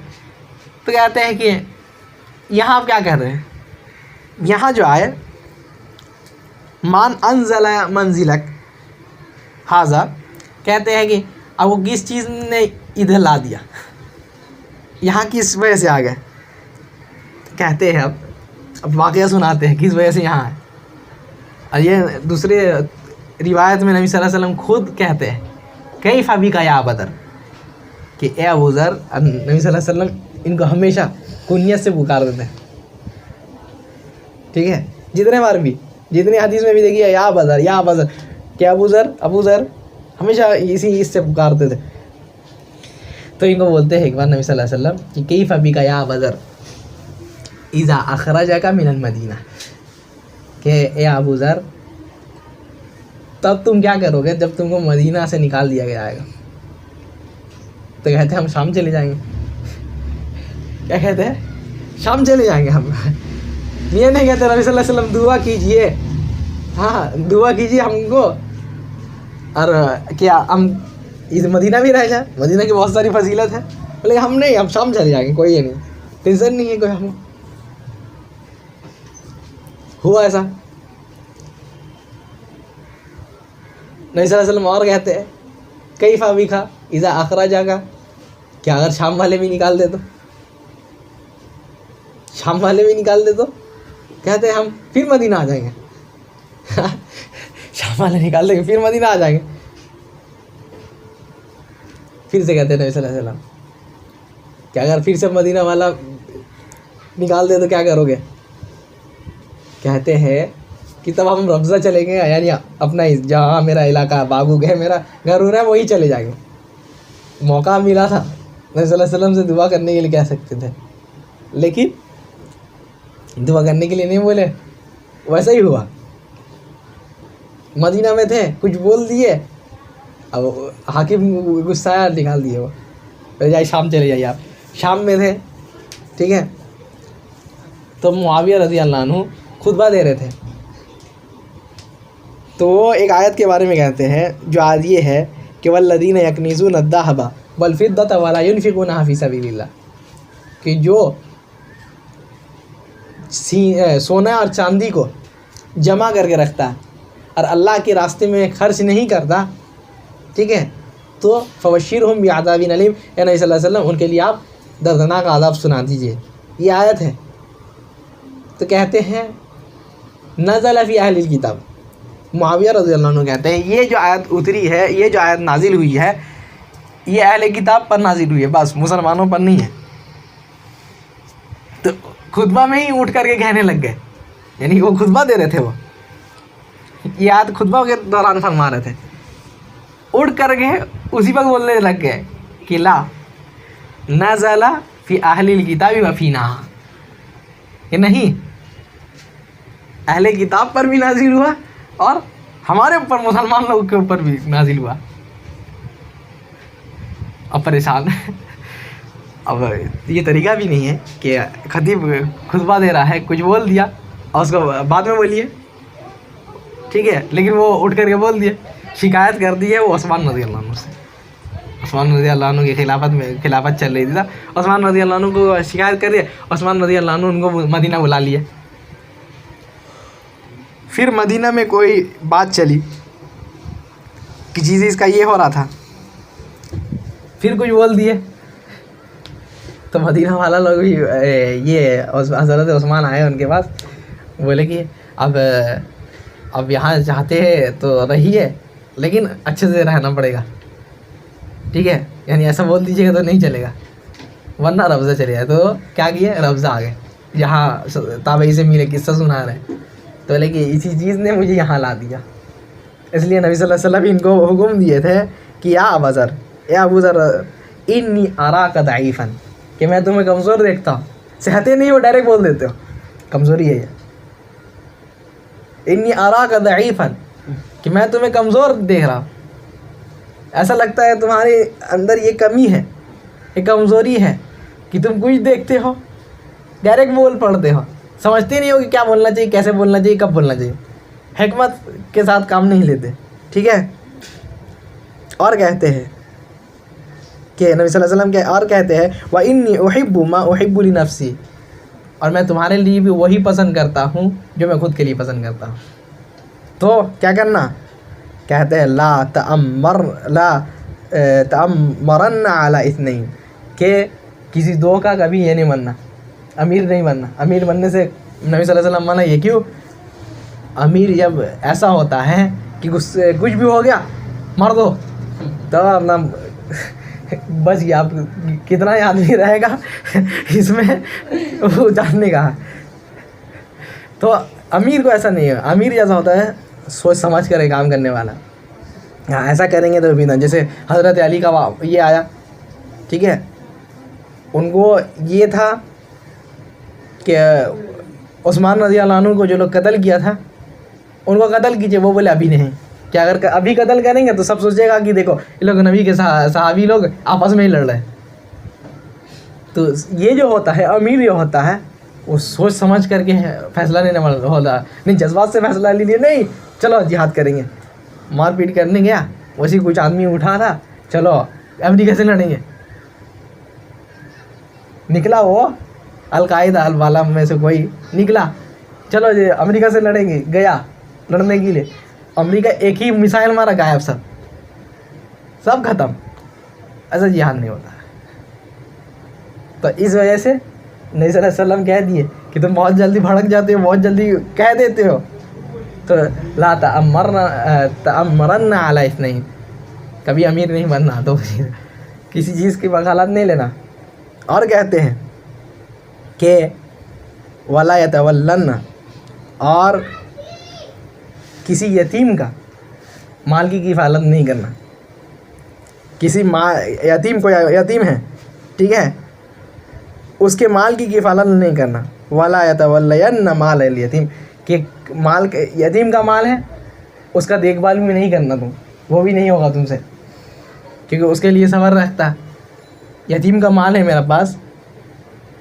تو کہتے ہیں کہ یہاں آپ کیا کہہ رہے ہیں؟ یہاں جو آئے مان انزل منزلک حاضر، کہتے ہیں کہ اب وہ کس چیز نے ادھر لا دیا، یہاں کس وجہ سے آ گئے. کہتے ہیں اب واقعہ سناتے ہیں کس وجہ سے یہاں آئے. اور یہ دوسرے روایت میں نبی صلی اللہ علیہ وسلم خود کہتے ہیں کیف بک یا ابا ذر، کہ اے ابو ذر. نبی صلی اللہ علیہ وسلم ان کو ہمیشہ کنیت سے پکار دیتے ہیں، ٹھیک ہے، جتنے بار بھی، جتنی حدیث میں بھی دیکھیے یا ابا ذر، یا ابا ذر، کہ ابو ذر ہمیشہ اس سے پکارتے تھے. تو ان کو بولتے ہیں ایک بار نبی صلی اللہ علیہ وسلم کہ کیف بک یا ابا ذر اذا اخرجک من المدینہ، کہ اے ابو ذر تب تم کیا کرو گے جب تم کو مدینہ سے نکال دیا گیا آئے گا. تو کہتے ہیں ہم شام چلے جائیں گے. کیا کہتے ہیں؟ شام چلے جائیں گے ہم. یہ نہیں کہتے نبی صلی اللہ علیہ وسلم دعا کیجئے، ہاں دعا کیجئے ہم کو، اور کیا ہم مدینہ بھی رہ جائیں، مدینہ کی بہت ساری فضیلت ہے. بولے ہم نہیں، ہم شام چلے جائیں گے، کوئی یہ نہیں، ٹینشن نہیں ہے کوئی. ہم ہوا ایسا. نبی صلی اللہ علیہ وسلم اور کہتے ہیں کیف بک اذا اخرجک، کہ اگر شام والے بھی نکال دے تو، شام والے بھی نکال دے تو کہتے ہیں ہم پھر مدینہ آ جائیں گے. شام والے نکال دیں گے پھر مدینہ آ جائیں گے. پھر سے کہتے ہیں نبی صلی اللہ علیہ وسلم کہ اگر پھر سے مدینہ والا نکال دے تو کیا کرو گے؟ کہتے ہیں کہ تب ہم ربضہ چلیں گے، یعنی اپنا جہاں میرا علاقہ باغوگ ہے، میرا گھر ہو رہا ہے، وہی چلے جائیں گے. موقع ملا تھا نبی صلی اللہ علیہ وسلم سے دعا کرنے کے لیے، کہہ سکتے تھے، لیکن دعا کرنے کے لیے نہیں بولے. ویسا ہی ہوا، مدینہ میں تھے، کچھ بول دیے، اب حاکم غصہ آیا، نکال دیے. وہ جائے شام چلے جائیے. آپ شام میں تھے، ٹھیک ہے، تو معاویہ رضی اللہ عنہ خطبہ دے رہے تھے. تو وہ ایک آیت کے بارے میں کہتے ہیں، جو آیت یہ ہے کہ والذین یکنزون الذھب والفضة ولا ينفقونها فی سبیل اللہ، کہ جو سونا اور چاندی کو جمع کر کے رکھتا ہے اور اللہ کے راستے میں خرچ نہیں کرتا، ٹھیک ہے، تو فبشرہم بعذاب علیم، اے نبی صلی اللہ علیہ وسلم ان کے لیے آپ دردناک عذاب سنا دیجیے. یہ آیت ہے. تو کہتے ہیں نزل فی اہل الکتاب، معاویہ رضی اللہ عنہ کہتے ہیں یہ جو آیت اتری ہے، یہ جو آیت نازل ہوئی ہے، یہ اہل کتاب پر نازل ہوئی ہے، بس مسلمانوں پر نہیں ہے. تو خطبہ میں ہی اٹھ کر کے کہنے لگ گئے، یعنی وہ خطبہ دے رہے تھے، وہ یہ آیت خطبہ کے دوران فرما رہے تھے، اٹھ کر کے اسی وقت بولنے لگ گئے کہ لا نزل فی اہل الکتاب و فینا، کہ نہیں، اہل کتاب پر بھی نازل ہوا اور ہمارے اوپر مسلمان لوگوں کے اوپر بھی نازل ہوا. اب پریشان. اب یہ طریقہ بھی نہیں ہے کہ خطیب خطبہ دے رہا ہے، کچھ بول دیا اور اس کو بعد میں بولیے، ٹھیک ہے، لیکن وہ اٹھ کر کے بول دیے. شکایت کر دی ہے وہ عثمان رضی اللہ عنہ سے. عثمان رضی اللہ عنہ کی خلافت چل رہی تھی. عثمان رضی اللہ عنہ کو شکایت کر دی. عثمان رضی اللہ عنہ ان کو مدینہ بلا لیے. پھر مدینہ میں کوئی بات چلی کہ چیز اس کا یہ ہو رہا تھا، پھر کچھ بول دیے تو مدینہ والا لوگ بھی یہ حضرت عثمان آئے ان کے پاس، بولے کہ اب یہاں چاہتے ہیں تو رہیے، لیکن اچھے سے رہنا پڑے گا، ٹھیک ہے، یعنی ایسا بول دیجیے گا تو نہیں چلے گا، ورنہ ربضہ چلے جائے. تو کیا کیے، ربضہ آ گئے. یہاں تابعی سے ملے، قصہ سنا رہے ہیں، تو لیکن اسی چیز نے مجھے یہاں لا دیا. اس لیے نبی صلی اللہ علیہ وسلم ان کو حکم دیے تھے کہ یا ابا ذر، اے ابو ذر، انی اراک ضعیفا، کہ میں تمہیں کمزور دیکھتا ہوں. صحتیں نہیں، وہ ڈائریکٹ بول دیتے ہو، کمزوری ہے یہ. انی اراک ضعیفا، کہ میں تمہیں کمزور دیکھ رہا ہوں، ایسا لگتا ہے تمہارے اندر یہ کمی ہے، یہ کمزوری ہے کہ تم کچھ دیکھتے ہو ڈائریکٹ بول پڑتے ہو، سمجھتے نہیں ہو کہ کیا بولنا چاہیے، کیسے بولنا چاہیے، کب بولنا چاہیے، حکمت کے ساتھ کام نہیں لیتے، ٹھیک ہے. اور کہتے ہیں کہ نبی صلی اللہ علیہ وسلم کے اور کہتے ہیں وَإِنِّي أُحِبُّ مَا أُحِبُّ لِنَفْسِي، اور میں تمہارے لیے بھی وہی پسند کرتا ہوں جو میں خود کے لیے پسند کرتا ہوں. تو کیا کرنا، کہتے ہیں لا تأمرن علی اثنین، کہ کسی دو کا کبھی یہ نہیں بننا، امیر نہیں بننا. امیر بننے سے نبی صلی اللہ علیہ وسلم منع یہ کیوں؟ امیر جب ایسا ہوتا ہے کہ کچھ بھی ہو گیا مر دو، تو اپنا بچ گیا. آپ کتنا ہی آدمی رہے گا اس میں وہ جاننے کا. تو امیر کو ایسا نہیں ہے. امیر جیسا ہوتا ہے سوچ سمجھ کر کام کرنے والا. ہاں ایسا کریں گے تو بھی نہ. جیسے حضرت علی کا یہ آیا، ٹھیک ہے، ان کو یہ تھا کہ عثمان رضی اللہ عنہ کو جو لوگ قتل کیا تھا ان کو قتل کیجیے. وہ بولے ابھی نہیں، کہ اگر ابھی قتل کریں گے تو سب سوچے گا کہ دیکھو یہ لوگ نبی کے صحابی لوگ آپس میں ہی لڑ رہے ہیں. تو یہ جو ہوتا ہے امیر یہ ہوتا ہے وہ سوچ سمجھ کر کے فیصلہ لینے والا ہوتا ہے. نہیں جذبات سے فیصلہ لے لیے، نہیں چلو جہاد کریں گے. مار پیٹ کرنے گیا، ویسے کچھ آدمی اٹھا تھا، چلو امریکہ سے لڑیں گے. نکلا وہ القاعدہ والا میں سے کوئی نکلا، چلو جی امریکہ سے لڑیں گے، گیا لڑنے کے لیے. امریکہ ایک ہی میسائل مارا، غائب، سب ختم. ایسا جہاد نہیں ہوتا ہے. تو اس وجہ سے نبی صلی اللہ علیہ وسلم کہہ دیے کہ تم بہت جلدی بھڑک جاتے ہو، بہت جلدی کہہ دیتے ہو، تو لا تأمرن علی اثنین، کبھی امیر نہیں بننا، تو کسی چیز کی وکالت نہیں لینا. اور کہتے ہیں کہ ولا یتولن، اور کسی یتیم کا مال کی کفالت نہیں کرنا. کسی یتیم کو، یتیم ہے ٹھیک ہے، اس کے مال کی کفالت نہیں کرنا. ولا یتولین مال الیتیم، کہ مال یتیم کا مال ہے اس کا دیکھ بھال بھی نہیں کرنا تم، وہ بھی نہیں ہوگا تم سے، کیونکہ اس کے لیے صبر رکھتا ہے. یتیم کا مال ہے میرے پاس،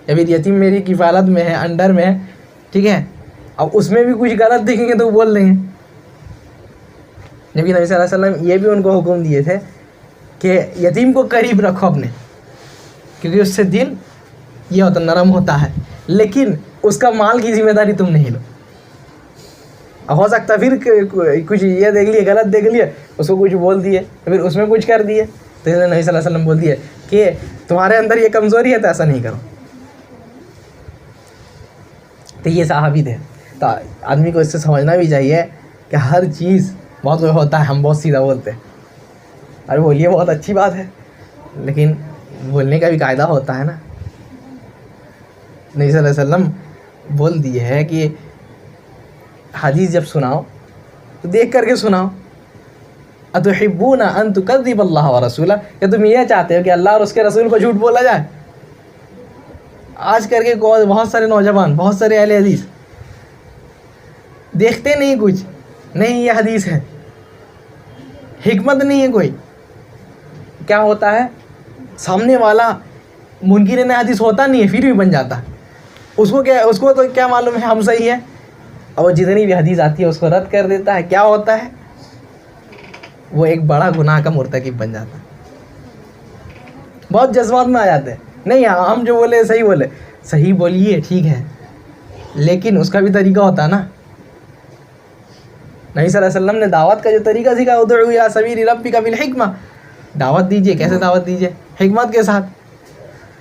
یا پھر یتیم میری کفالت میں ہے، انڈر میں ہے ٹھیک ہے، اب اس میں بھی کچھ غلط دیکھیں گے تو بول دیں گے. نبی صلی اللہ علیہ وسلم یہ بھی ان کو حکم دیے تھے کہ یتیم کو قریب رکھو اپنے، کیونکہ اس سے دل یہ ہوتا نرم ہوتا ہے، لیکن اس کا مال کی ذمہ داری تم نہیں لو. اب ہو سکتا پھر کچھ یہ دیکھ لیے، غلط دیکھ لیے، اس کو کچھ بول دیے، پھر اس میں کچھ کر دیے، تو نبی صلی اللہ علیہ وسلم بول دیے کہ تمہارے اندر یہ کمزوری ہے تو ایسا نہیں کرو. تو یہ صحابی تھے. تو آدمی کو اس سے سمجھنا بھی چاہیے کہ ہر چیز بہت ہوتا ہے، ہم بہت سیدھا بولتے ہیں، ارے بولیے بہت اچھی بات ہے، لیکن بولنے کا بھی قاعدہ ہوتا ہے نا. نبی صلی اللہ علیہ وسلم بول دیے ہے کہ حدیث جب سناؤ تو دیکھ کر کے سناؤ. اتحبون ان تکذب اللہ ورسولہ، کہ تم یہ چاہتے ہو کہ اللہ اور اس کے رسول کو جھوٹ بولا جائے؟ آج کر کے بہت سارے نوجوان، بہت سارے اہل حدیث دیکھتے نہیں کچھ نہیں، یہ حدیث ہے، حکمت نہیں ہے کوئی. کیا ہوتا ہے، سامنے والا منکر حدیث ہوتا نہیں ہے پھر بھی بن جاتا. اس کو تو کیا معلوم ہے ہم صحیح ہے، اور وہ جتنی بھی حدیث آتی ہے اس کو رد کر دیتا ہے. کیا ہوتا ہے، وہ ایک بڑا گناہ کا مرتکب بن جاتا ہے. بہت جذبات میں آ جاتے ہیں، نہیں ہم جو بولے صحیح بولے، صحیح بولیے ٹھیک ہے، لیکن اس کا بھی طریقہ ہوتا ہے نا. نبی صلی اللہ علیہ وسلم نے دعوت کا جو طریقہ سکھا، ادعو الی سبیل ربک بالحکمہ، دعوت دیجیے. کیسے دعوت دیجیے؟ حکمت کے ساتھ.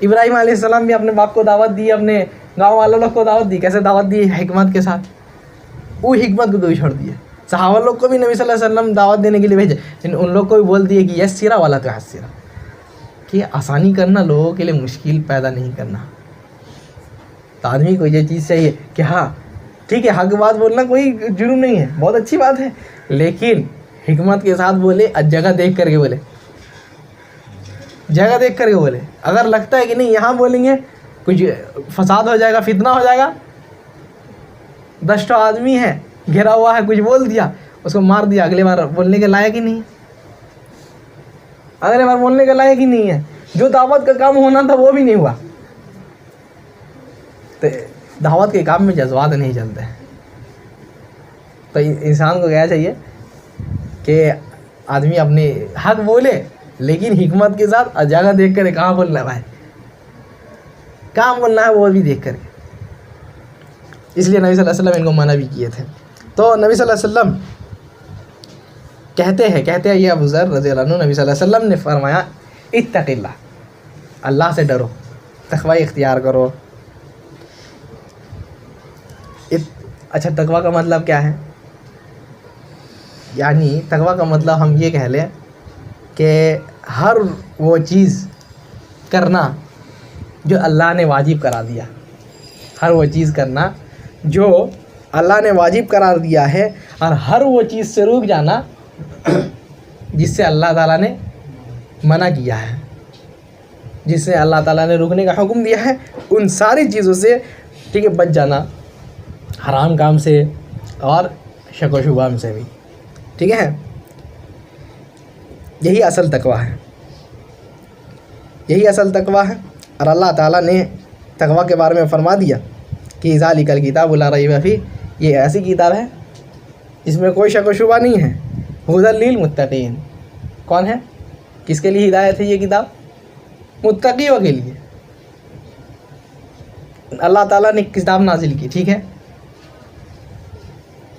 ابراہیم علیہ السلام بھی اپنے باپ کو دعوت دی، اپنے گاؤں والوں لوگ کو دعوت دی. کیسے دعوت دی؟ حکمت کے ساتھ. وہ حکمت کو چھوڑ دیے. صحابہ لوگ کو بھی نبی صلی اللہ علیہ وسلم دعوت دینے کے لیے بھیجے، لیکن ان لوگ کو بھی بول دیے کہ یسرا ولا تعسرا، کہ آسانی کرنا، لوگوں کے لیے مشکل پیدا نہیں کرنا. تو آدمی کو یہ چیز چاہیے کہ ہاں ٹھیک ہے، حق بات بولنا کوئی جرم نہیں ہے، بہت اچھی بات ہے، لیکن حکمت کے ساتھ بولے اور جگہ دیکھ کر کے بولے. جگہ دیکھ کر کے بولے. اگر لگتا ہے کہ نہیں یہاں بولیں گے کچھ فساد ہو جائے گا، فتنہ ہو جائے گا، 10 آدمی ہے گھرا ہوا ہے، کچھ بول دیا، اس کو مار دیا، اگلے بار بولنے کے لائق ہی نہیں ہے، اگلے بار بولنے کے لائق ہی نہیں ہے. جو دعوت کا کام ہونا تھا وہ بھی نہیں ہوا. تو دعوت کے کام میں جذبات نہیں چلتے ہیں. تو انسان کو کیا چاہیے کہ آدمی اپنے حق بولے، لیکن حکمت کے ساتھ، اور جگہ دیکھ کر کہاں بولنا ہے بھائی، کہاں بولنا ہے وہ بھی دیکھ کر کے. اس لیے نبی صلی اللہ علیہ وسلم ان کو منع بھی کیے تھے. تو نبی صلی اللہ علیہ وسلم کہتے ہیں یہ ابو ذر رضی اللہ عنہ، نبی صلی اللہ علیہ وسلم نے فرمایا اتق اللہ، اللہ سے ڈرو، تقوی اختیار کرو. اچھا تقوی کا مطلب کیا ہے؟ یعنی تقوی کا مطلب ہم یہ کہہ لیں کہ ہر وہ چیز کرنا جو اللہ نے واجب کرا دیا، ہر وہ چیز کرنا جو اللہ نے واجب قرار دیا ہے، اور ہر وہ چیز سے رک جانا جس سے اللہ تعالیٰ نے منع کیا ہے، جس سے اللہ تعالیٰ نے رکنے کا حکم دیا ہے. ان ساری چیزوں سے ٹھیک ہے بچ جانا، حرام کام سے اور شک و شبہ سے بھی، ٹھیک ہے. یہی اصل تقوی ہے، یہی اصل تقوی ہے. اور اللہ تعالیٰ نے تقوی کے بارے میں فرما دیا کہ ذالک الکتاب لا ریب فیہ، یہ ایسی کتاب ہے جس میں کوئی شک و شبہ نہیں ہے. ھدی للمتقین، کون ہے، کس کے لیے ہدایت ہے یہ کتاب؟ متقیوں کے لیے. اللہ تعالیٰ نے کتاب نازل کی، ٹھیک ہے،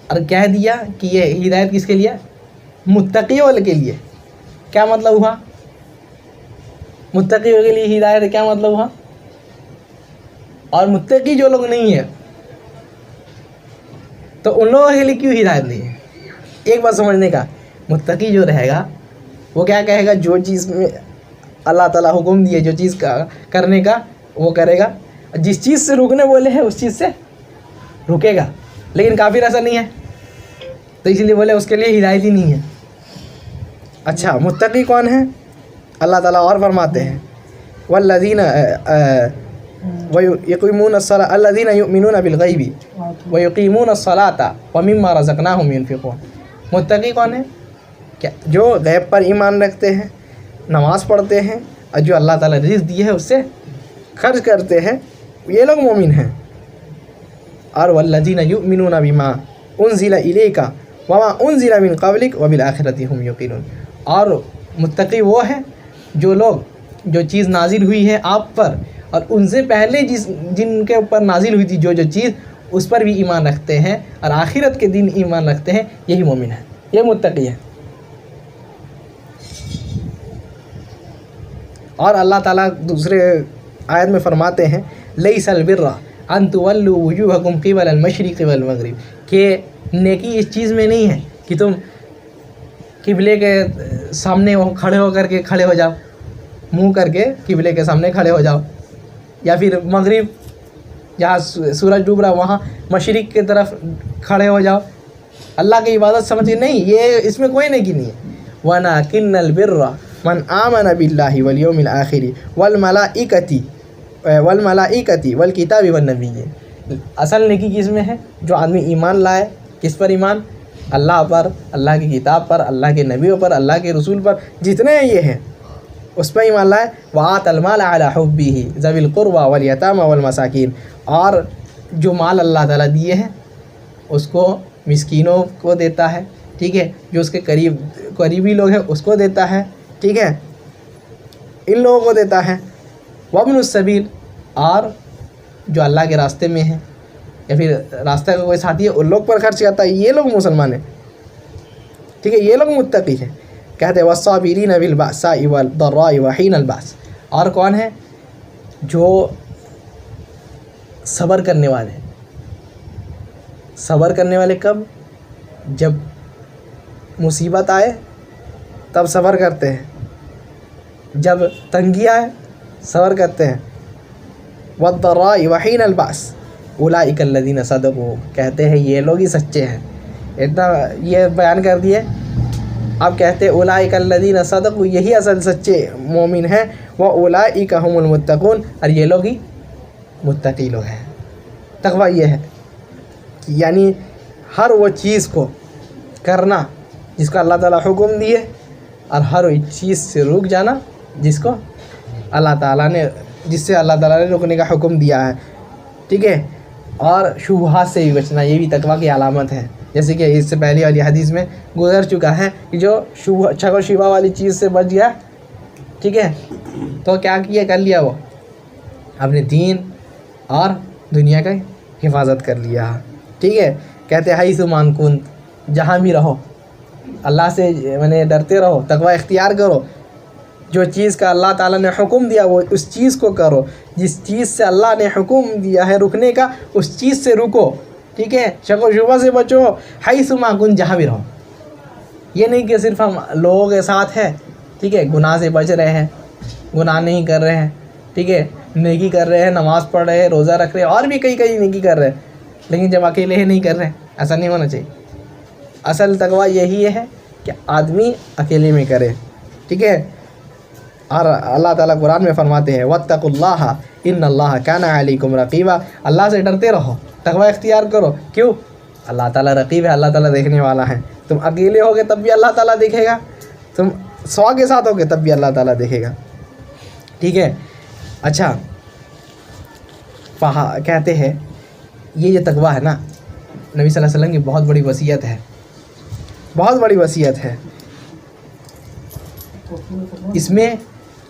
اور کہہ دیا کہ یہ ہدایت کس کے لیے؟ متقیوں کے لیے. کیا مطلب ہوا؟ متقیوں کے لیے ہدایت کیا مطلب ہوا؟ اور متقی جو لوگ نہیں ہیں تو ان لوگوں کے لیے کیوں ہدایت نہیں ہے؟ ایک بات سمجھنے کا، متقی جو رہے گا وہ کیا کہے گا؟ جو چیز میں اللہ تعالیٰ حکم دیے جو چیز کا کرنے کا وہ کرے گا، جس چیز سے رکنے بولے ہیں اس چیز سے رکے گا۔ لیکن کافر ایسا نہیں ہے، تو اس لیے بولے اس کے لیے ہدایت ہی نہیں ہے۔ اچھا، متقی کون ہے؟ اللہ تعالیٰ اور فرماتے ہیں والذین یقیمون الصلاۃ الذین یؤمنون بالغیب ویقیمون الصلاۃ ومما رزقناہم ینفقون۔ متقی کون ہے؟ کیا جو غیب پر ایمان رکھتے ہیں، نماز پڑھتے ہیں، اور جو اللہ تعالیٰ رزق دیے ہے اس سے خرچ کرتے ہیں، یہ لوگ مومن ہیں۔ اور والذین یؤمنون بما انزل الیک وما انزل من قبلک وبالآخرۃ هم یوقنون۔ اور متقی وہ ہے جو لوگ جو چیز نازل ہوئی ہے آپ پر اور ان سے پہلے جن کے اوپر نازل ہوئی تھی جو چیز، اس پر بھی ایمان رکھتے ہیں اور آخرت کے دن ایمان رکھتے ہیں، یہی مومن ہے، یہ متقی ہے۔ اور اللہ تعالیٰ دوسرے آیت میں فرماتے ہیں لیس البر ان تولوا وجوہکم قبل المشرق والمغرب، کہ نیکی اس چیز میں نہیں ہے کہ تم قبلے کے سامنے کھڑے ہو جاؤ، منہ کر کے قبلے کے سامنے کھڑے ہو جاؤ، یا پھر مغرب جہاں سورج ڈوب رہا وہاں مشرق کی طرف کھڑے ہو جاؤ، اللہ کی عبادت سمجھ کے نہیں، یہ اس میں کوئی نیکی نہیں ہے۔ وَلَٰكِنَّ الْبِرَّ مَنْ آمَنَ بِاللَّهِ وَالْيَوْمِ الْآخِرِ وَالْمَلَائِكَةِ وَالْكِتَابِ وَالنَّبِيِّينَ۔ اصل نیکی کس میں ہے؟ جو آدمی ایمان لائے، کس پر ایمان؟ اللہ پر، اللہ کی کتاب پر، اللہ کے نبیوں پر، اللہ کے رسول پر، جتنے یہ ہیں اس پہ ایمان لائے۔ وَآتَى الْمَالَ عَلَىٰ حُبِّهِ ذَوِي الْقُرْبَىٰ وَالْيَتَامَىٰ وَالْمَسَاكِينَ۔ اور جو مال اللہ تعالیٰ دیے ہیں اس کو مسکینوں کو دیتا ہے، ٹھیک ہے، جو اس کے قریبی لوگ ہیں اس کو دیتا ہے، ٹھیک ہے، ان لوگوں کو دیتا ہے۔ وابن السبیل، اور جو اللہ کے راستے میں ہیں یا پھر راستہ کا کوئی ساتھی ہے ان لوگ پر خرچ کرتا ہے، یہ لوگ مسلمان ہیں، ٹھیک ہے، یہ لوگ متقی ہیں۔ کہتے ہیں والصابرین بالبأساء والضراء وحین البأس۔ اور کون ہے؟ جو صبر کرنے والے ہیں۔ صبر کرنے والے کب؟ جب مصیبت آئے تب صبر کرتے ہیں، جب تنگی آئے صبر کرتے ہیں۔ والضراء وحین البأس اولئک الذین صدقوا، کہتے ہیں یہ لوگ ہی سچے ہیں۔ اتنا یہ بیان کر دیے، اب کہتے ہیں اولئک الذین صدقوا، یہی اصل سچے مومن ہیں۔ واولئک هم المتقون، اور یہ لوگ ہی متقی لوگ ہیں۔ تقویٰ یہ ہے کہ یعنی ہر وہ چیز کو کرنا جس کو اللہ تعالیٰ حکم دیے، اور ہر وہ چیز سے رک جانا جس سے اللہ تعالیٰ نے رکنے کا حکم دیا ہے، ٹھیک ہے، اور شبہات سے بھی بچنا، یہ بھی تقویٰ کی علامت ہے۔ جیسے کہ اس سے پہلی والی حدیث میں گزر چکا ہے کہ جو شک و شبہ والی چیز سے بچ گیا، ٹھیک ہے، تو کیا کر لیا وہ اپنے دین اور دنیا کا حفاظت کر لیا، ٹھیک ہے۔ کہتے ہیں حیث ما کنت، جہاں بھی رہو اللہ سے ڈرتے رہو، تقویٰ اختیار کرو، جو چیز کا اللہ تعالیٰ نے حکم دیا وہ اس چیز کو کرو، جس چیز سے اللہ نے حکم دیا ہے رکنے کا اس چیز سے رکو، ٹھیک ہے، شک و شبہ سے بچو، حیث ما کنت، جہاں بھی رہو۔ یہ نہیں کہ صرف ہم لوگوں کے ساتھ ہے، ٹھیک ہے، گناہ سے بچ رہے ہیں، گناہ نہیں کر رہے ہیں، ٹھیک ہے، نیکی کر رہے ہیں، نماز پڑھ رہے ہیں، روزہ رکھ رہے ہیں، اور بھی کئی نیکی کر رہے ہیں، لیکن جب اکیلے ہی نہیں کر رہے، ایسا نہیں ہونا چاہیے۔ اصل تقویٰ یہی ہے کہ آدمی اکیلے میں کرے، ٹھیک ہے۔ اور اللہ تعالیٰ قرآن میں فرماتے ہیں واتقوا اللہ ان اللہ کان علیکم رقیبا، اللہ سے ڈرتے رہو، تقویٰ اختیار کرو، کیوں؟ اللہ تعالیٰ رقیب ہے، اللہ تعالیٰ دیکھنے والا ہے۔ تم اکیلے ہوگے تب بھی اللہ تعالیٰ دیکھے گا، تم 100 کے ساتھ ہوگے تب بھی اللہ تعالیٰ دیکھے گا، ٹھیک ہے۔ اچھا، کہتے ہیں یہ جو تقویٰ ہے نا، نبی صلی اللہ علیہ وسلم کی بہت بڑی وصیت ہے، بہت بڑی وصیت ہے۔ اس میں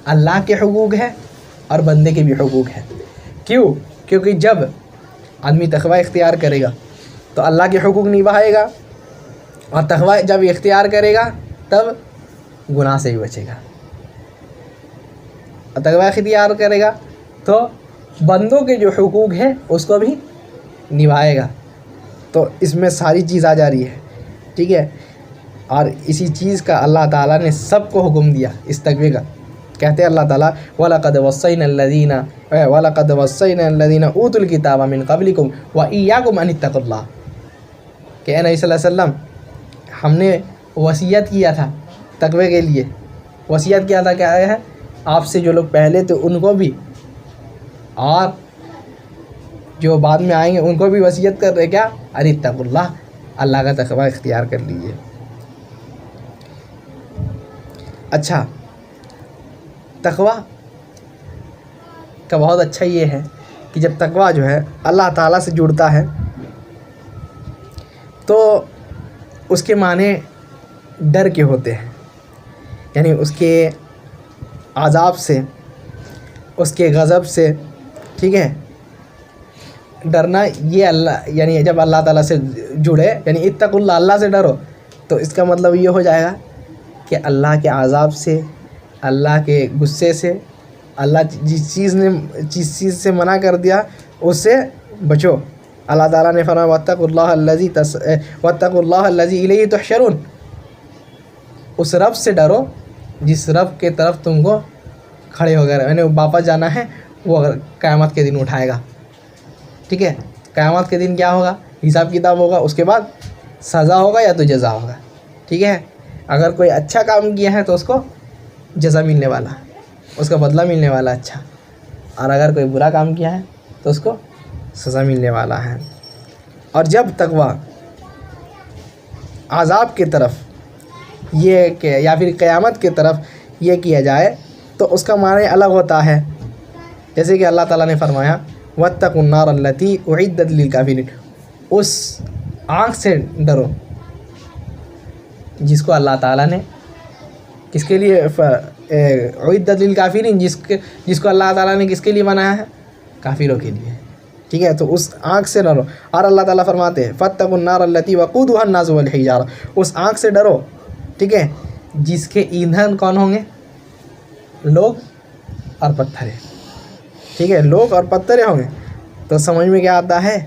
اللہ کے حقوق ہے اور بندے کے بھی حقوق ہے۔ کیوں؟ کیونکہ جب آدمی تقویٰ اختیار کرے گا تو اللہ کے حقوق نبھائے گا، اور تقویٰ جب اختیار کرے گا تب گناہ سے بھی بچے گا، اور تقویٰ اختیار کرے گا تو بندوں کے جو حقوق ہیں اس کو بھی نبھائے گا. تو اس میں ساری چیز آ جا رہی ہے. ٹھیک ہے. اور اسی چیز کا اللہ تعالیٰ نے سب کو حکم دیا اس تقوی کا. کہتے ہیں اللہ تعالیٰ وَلَقَدْ وَصَّيْنَا الَّذِينَ أُوتُوا الْكِتَابَ مِنْ قَبْلِكُمْ وَإِيَّاكُمْ أَنِ اتَّقُوا اللَّهَ. کہ اے نبی صلی اللہ علیہ وسلم ہم نے وصیت کیا تھا تقوی کے لیے. وصیت کیا تھا کیا ہے؟ آپ سے جو لوگ پہلے تھے ان کو بھی اور جو بعد میں آئیں گے ان کو بھی وصیت کر رہے کیا؟ أَنِ اتَّقُوا اللَّهَ. اللہ کا تقوی اختیار کر لیجیے. اچھا تقوی کا بہت اچھا یہ ہے کہ جب تقوی جو ہے اللہ تعالیٰ سے جڑتا ہے تو اس کے معنی ڈر کے ہوتے ہیں. یعنی اس کے عذاب سے، اس کے غضب سے. ٹھیک ہے. ڈرنا یہ اللہ، یعنی جب اللہ تعالیٰ سے جڑے یعنی اتقوا اللہ، اللہ سے ڈرو، تو اس کا مطلب یہ ہو جائے گا کہ اللہ کے عذاب سے، اللہ کے غصے سے، اللہ جس چیز سے منع کر دیا اس سے بچو. اللہ تعالیٰ نے فرمایا وَاتَّقُوا اللَّهَ الَّذِي إِلَيْهِ تُحْشَرُونَ. اس رب سے ڈرو جس رب کے طرف تم کو کھڑے ہو گئے، یعنی واپس جانا ہے، وہ قیامت کے دن اٹھائے گا. ٹھیک ہے. قیامت کے دن کیا ہوگا؟ حساب کتاب ہوگا، اس کے بعد سزا ہوگا یا تو جزا ہوگا. ٹھیک ہے. اگر کوئی اچھا کام کیا ہے تو اس کو جزا ملنے والا، اس کا بدلہ ملنے والا اچھا. اور اگر کوئی برا کام کیا ہے تو اس کو سزا ملنے والا ہے. اور جب تقوی عذاب کی طرف یہ کہ یا پھر قیامت کی طرف یہ کیا جائے تو اس کا معنی الگ ہوتا ہے. جیسے کہ اللہ تعالیٰ نے فرمایا وَاتَّقُوا النَّارَ الَّتِي أُعِدَّتْ لِلْكَافِرِينَ. اس آنکھ سے ڈرو جس کو اللہ تعالیٰ نے کس کے لیے اعدت للکافرین، جس کو اللہ تعالیٰ نے کس کے لیے بنایا ہے؟ کافروں کے لیے. ٹھیک ہے. تو اس آنکھ سے ڈرو. اور اللہ تعالیٰ فرماتے ہیں فَاتَّقُوا النَّارَ الَّتِي وَقُودُهَا النَّاسُ وَالْحِجَارَةُ. اس آنکھ سے ڈرو. ٹھیک ہے. جس کے ایندھن کون ہوں گے؟ لوگ اور پتھریں. ٹھیک ہے. لوگ اور پتھریں ہوں گے. تو سمجھ میں کیا آتا ہے؟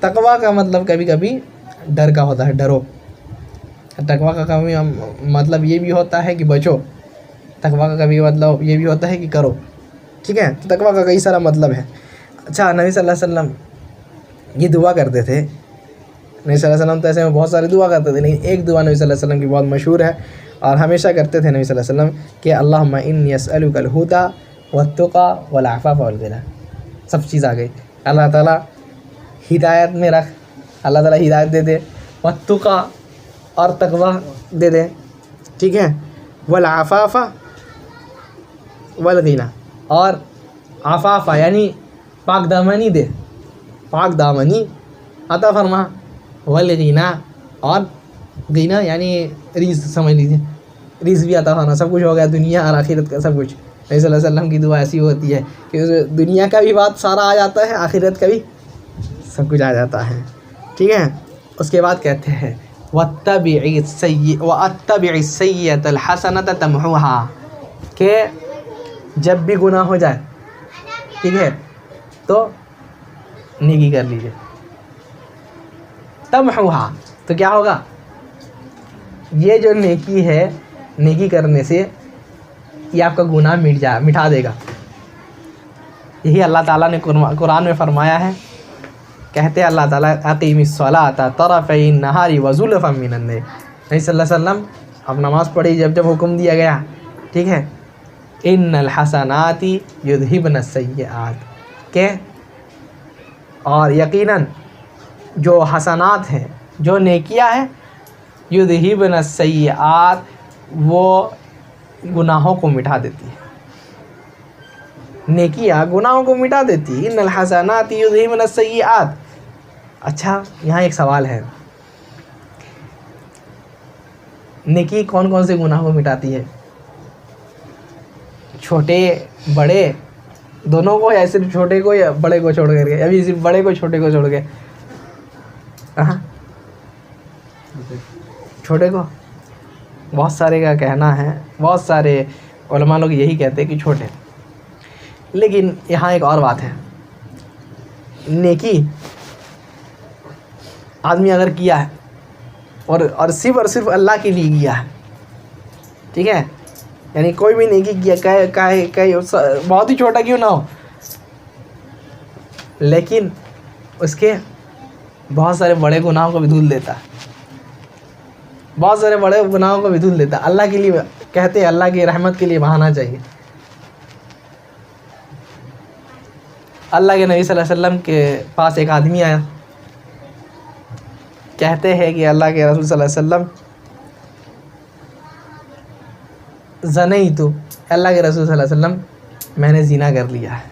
تقوی کا مطلب کبھی کبھی ڈر کا ہوتا ہے، ڈرو. تقوی کا کبھی مطلب یہ بھی ہوتا ہے کہ بچو. تقوی کا کبھی مطلب یہ بھی ہوتا ہے کہ کرو. ٹھیک ہے. تو تقوی کا کئی سارا مطلب ہے. اچھا نبی صلی اللہ علیہ وسلم یہ دعا کرتے تھے. نبی صلی اللہ علیہ وسلم تو ایسے میں بہت ساری دعا کرتے تھے، لیکن ایک دعا نبی صلی اللہ علیہ وسلم کی بہت مشہور ہے اور ہمیشہ کرتے تھے نبی صلی اللہ علیہ وسلم کہ اللہم انی اسألک الہدی والتقی والعفاف والغنی. سب چیز آ گئی. اللہ تعالیٰ ہدایت میں رکھ، اللہ تعالیٰ ہدایت دے دے، والتقی اور تقوی دے دے. ٹھیک ہے. والعفاف والغنی، اور عفاف یعنی پاک دامنی دے، پاک دامنی عطا فرما. والغنی اور غنی یعنی ریز سمجھ لیجیے، ریز بھی عطا فرما. سب کچھ ہو گیا، دنیا اور آخرت کا سب کچھ. نبی صلی اللہ علیہ وسلم کی دعا ایسی ہوتی ہے کہ دنیا کا بھی بات سارا آ جاتا ہے، آخرت کا بھی سب کچھ آ جاتا ہے. ٹھیک ہے. اس کے بعد کہتے ہیں وَاتَّبِعِ السَّيِّئَةَ الْحَسَنَةَ تَمْحُوهَا، کہ جب بھی گناہ ہو جائے، ٹھیک ہے، تو نیکی کر لیجیے. تمحوها، تو کیا ہوگا؟ یہ جو نیکی ہے، نیکی کرنے سے یہ آپ کا گناہ مٹا دے گا. یہی اللہ تعالیٰ نے قرآن میں فرمایا ہے. کہتے ہیں اللہ تعالیٰ اقیم الصلاۃ طرفی النہار وزلفا من اللیل. نبی صلی اللہ علیہ وسلم اب نماز پڑھی جب حکم دیا گیا. ٹھیک ہے. ان الحسنات یذہبن السیئات، کہ اور یقیناً جو حسنات ہیں، جو نیکیاں ہیں، یذہبن السیئات، وہ گناہوں کو مٹا دیتی ہے. نیکیاں گناہوں کو مٹا دیتی. ان الحسنات یذہبن السیئات. اچھا یہاں ایک سوال ہے، نیکی کون کون سے گناہ کو مٹاتی ہے؟ چھوٹے بڑے دونوں کو، یا صرف چھوٹے کو یا بڑے کو چھوڑ کر کے؟ ابھی صرف بڑے کو چھوٹے کو چھوڑ کے؟ چھوٹے کو. بہت سارے کا کہنا ہے، بہت سارے علماء لوگ یہی کہتے ہیں کہ چھوٹے. لیکن یہاں ایک اور بات ہے، نیکی آدمی اگر کیا ہے اور صرف اللہ کے لیے کیا ہے، ٹھیک ہے، یعنی کوئی بھی نیکی کیا کہیں بہت ہی چھوٹا کیوں نہ ہو، لیکن اس کے بہت سارے بڑے گناہوں کو بھی دھل دیتا ہے، بہت سارے بڑے گناہوں کو بھی دھل دیتا ہے، اللہ کے لیے کہتے ہیں اللہ کی رحمت کے لیے بہانا چاہیے۔ اللہ کے نبی صلی اللہ علیہ وسلم کے پاس ایک آدمی آیا، کہتے ہیں کہ اللہ کے رسول صلی اللہ علیہ وسلم زنیت، اللہ کے رسول صلی اللہ علیہ وسلم میں نے زنا کر لیا ہے۔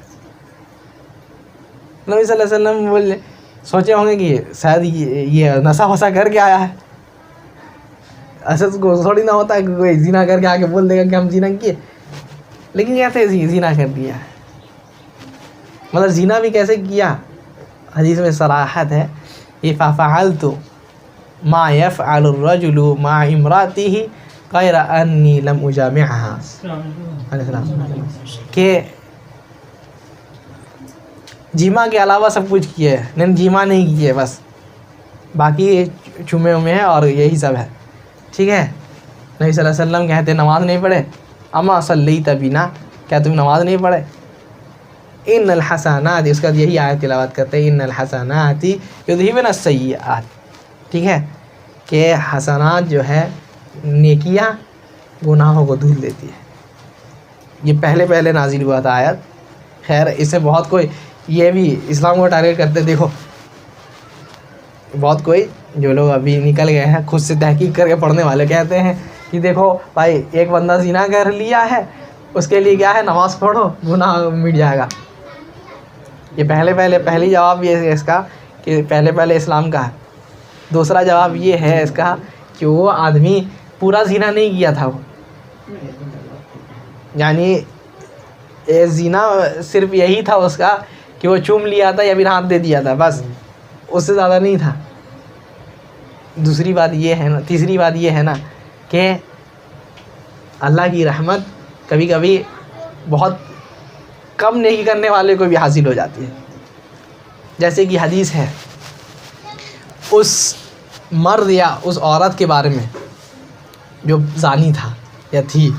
نبی صلی اللہ علیہ وسلم بولے، سوچے ہوں گے کہ شاید یہ نشہ وسا کر کے آیا ہے، ایسا تو تھوڑی نہ ہوتا ہے کہ کوئی زنا کر کے آ کے بول دے گا کہ ہم زنا کیے، لیکن کہتے ہیں زنا کر دیا ہے۔ مطلب زنا بھی کیسے کیا، حدیث میں صراحت ہے، یہ فَفَعَلْتُ مَا يَفْعَلُ الرَّجُلُ مَعَ امْرَأَتِهِ غَيْرَ أَنِّي لَمْ أُجَامِعَهَا، کہ جیما کے علاوہ سب کچھ کیے، نہیں جیما نہیں کیے، بس باقی چومے ومے ہیں اور یہی سب ہے، ٹھیک ہے۔ نبی صلی اللہ علیہ وسلم کہتے ہیں نماز نہیں پڑھے، اما صلیت بنا، کیا تم نماز نہیں پڑھے؟ ان الحسنات، اس کا یہی آیت تلاوت کرتے ہیں، ان الحسنات یذہبن السیئات، ٹھیک ہے، کہ حسنات جو ہے نیکیاں گناہوں کو دھل دیتی ہے۔ یہ پہلے نازل ہوا تھا آیت، خیر اس سے بہت کوئی یہ بھی اسلام کو ٹارگیٹ کرتے، دیکھو بہت کوئی جو لوگ ابھی نکل گئے ہیں خود سے تحقیق کر کے پڑھنے والے کہتے ہیں کہ دیکھو بھائی ایک بندہ زنا کر لیا ہے، اس کے لیے کیا ہے، نماز پڑھو گناہ مٹ جائے گا۔ یہ پہلی جواب یہ ہے اس کا کہ پہلے اسلام کا ہے۔ دوسرا جواب یہ ہے اس کا کہ وہ آدمی پورا زنا نہیں کیا تھا، وہ یعنی زنا صرف یہی تھا اس کا کہ وہ چوم لیا تھا یا پھر ہاتھ دے دیا تھا، بس اس سے زیادہ نہیں تھا۔ تیسری بات یہ ہے نا کہ اللہ کی رحمت کبھی کبھی بہت کم نیکی کرنے والے کو بھی حاصل ہو جاتی ہے، جیسے کہ حدیث ہے اس مرد یا اس عورت کے بارے میں جو زانی تھا یا تھی،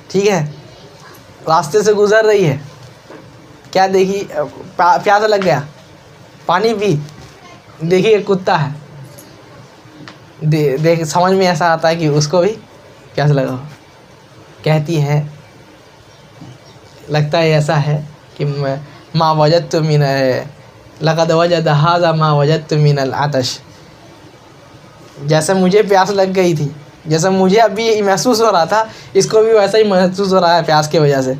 ٹھیک ہے، راستے سے گزر رہی ہے، کیا دیکھی، پیاس لگ گیا، پانی پی، دیکھیے ایک کتا ہے، دیکھ سمجھ میں ایسا آتا ہے کہ اس کو بھی پیاس لگا، کہتی ہے لگتا ہے ایسا ہے کہ ما وجدت من لقد وجد هذا ما وجدت من العطش، جیسے مجھے پیاس لگ گئی تھی، جیسا مجھے ابھی محسوس ہو رہا تھا، اس کو بھی ویسا ہی محسوس ہو رہا ہے پیاس کی وجہ سے۔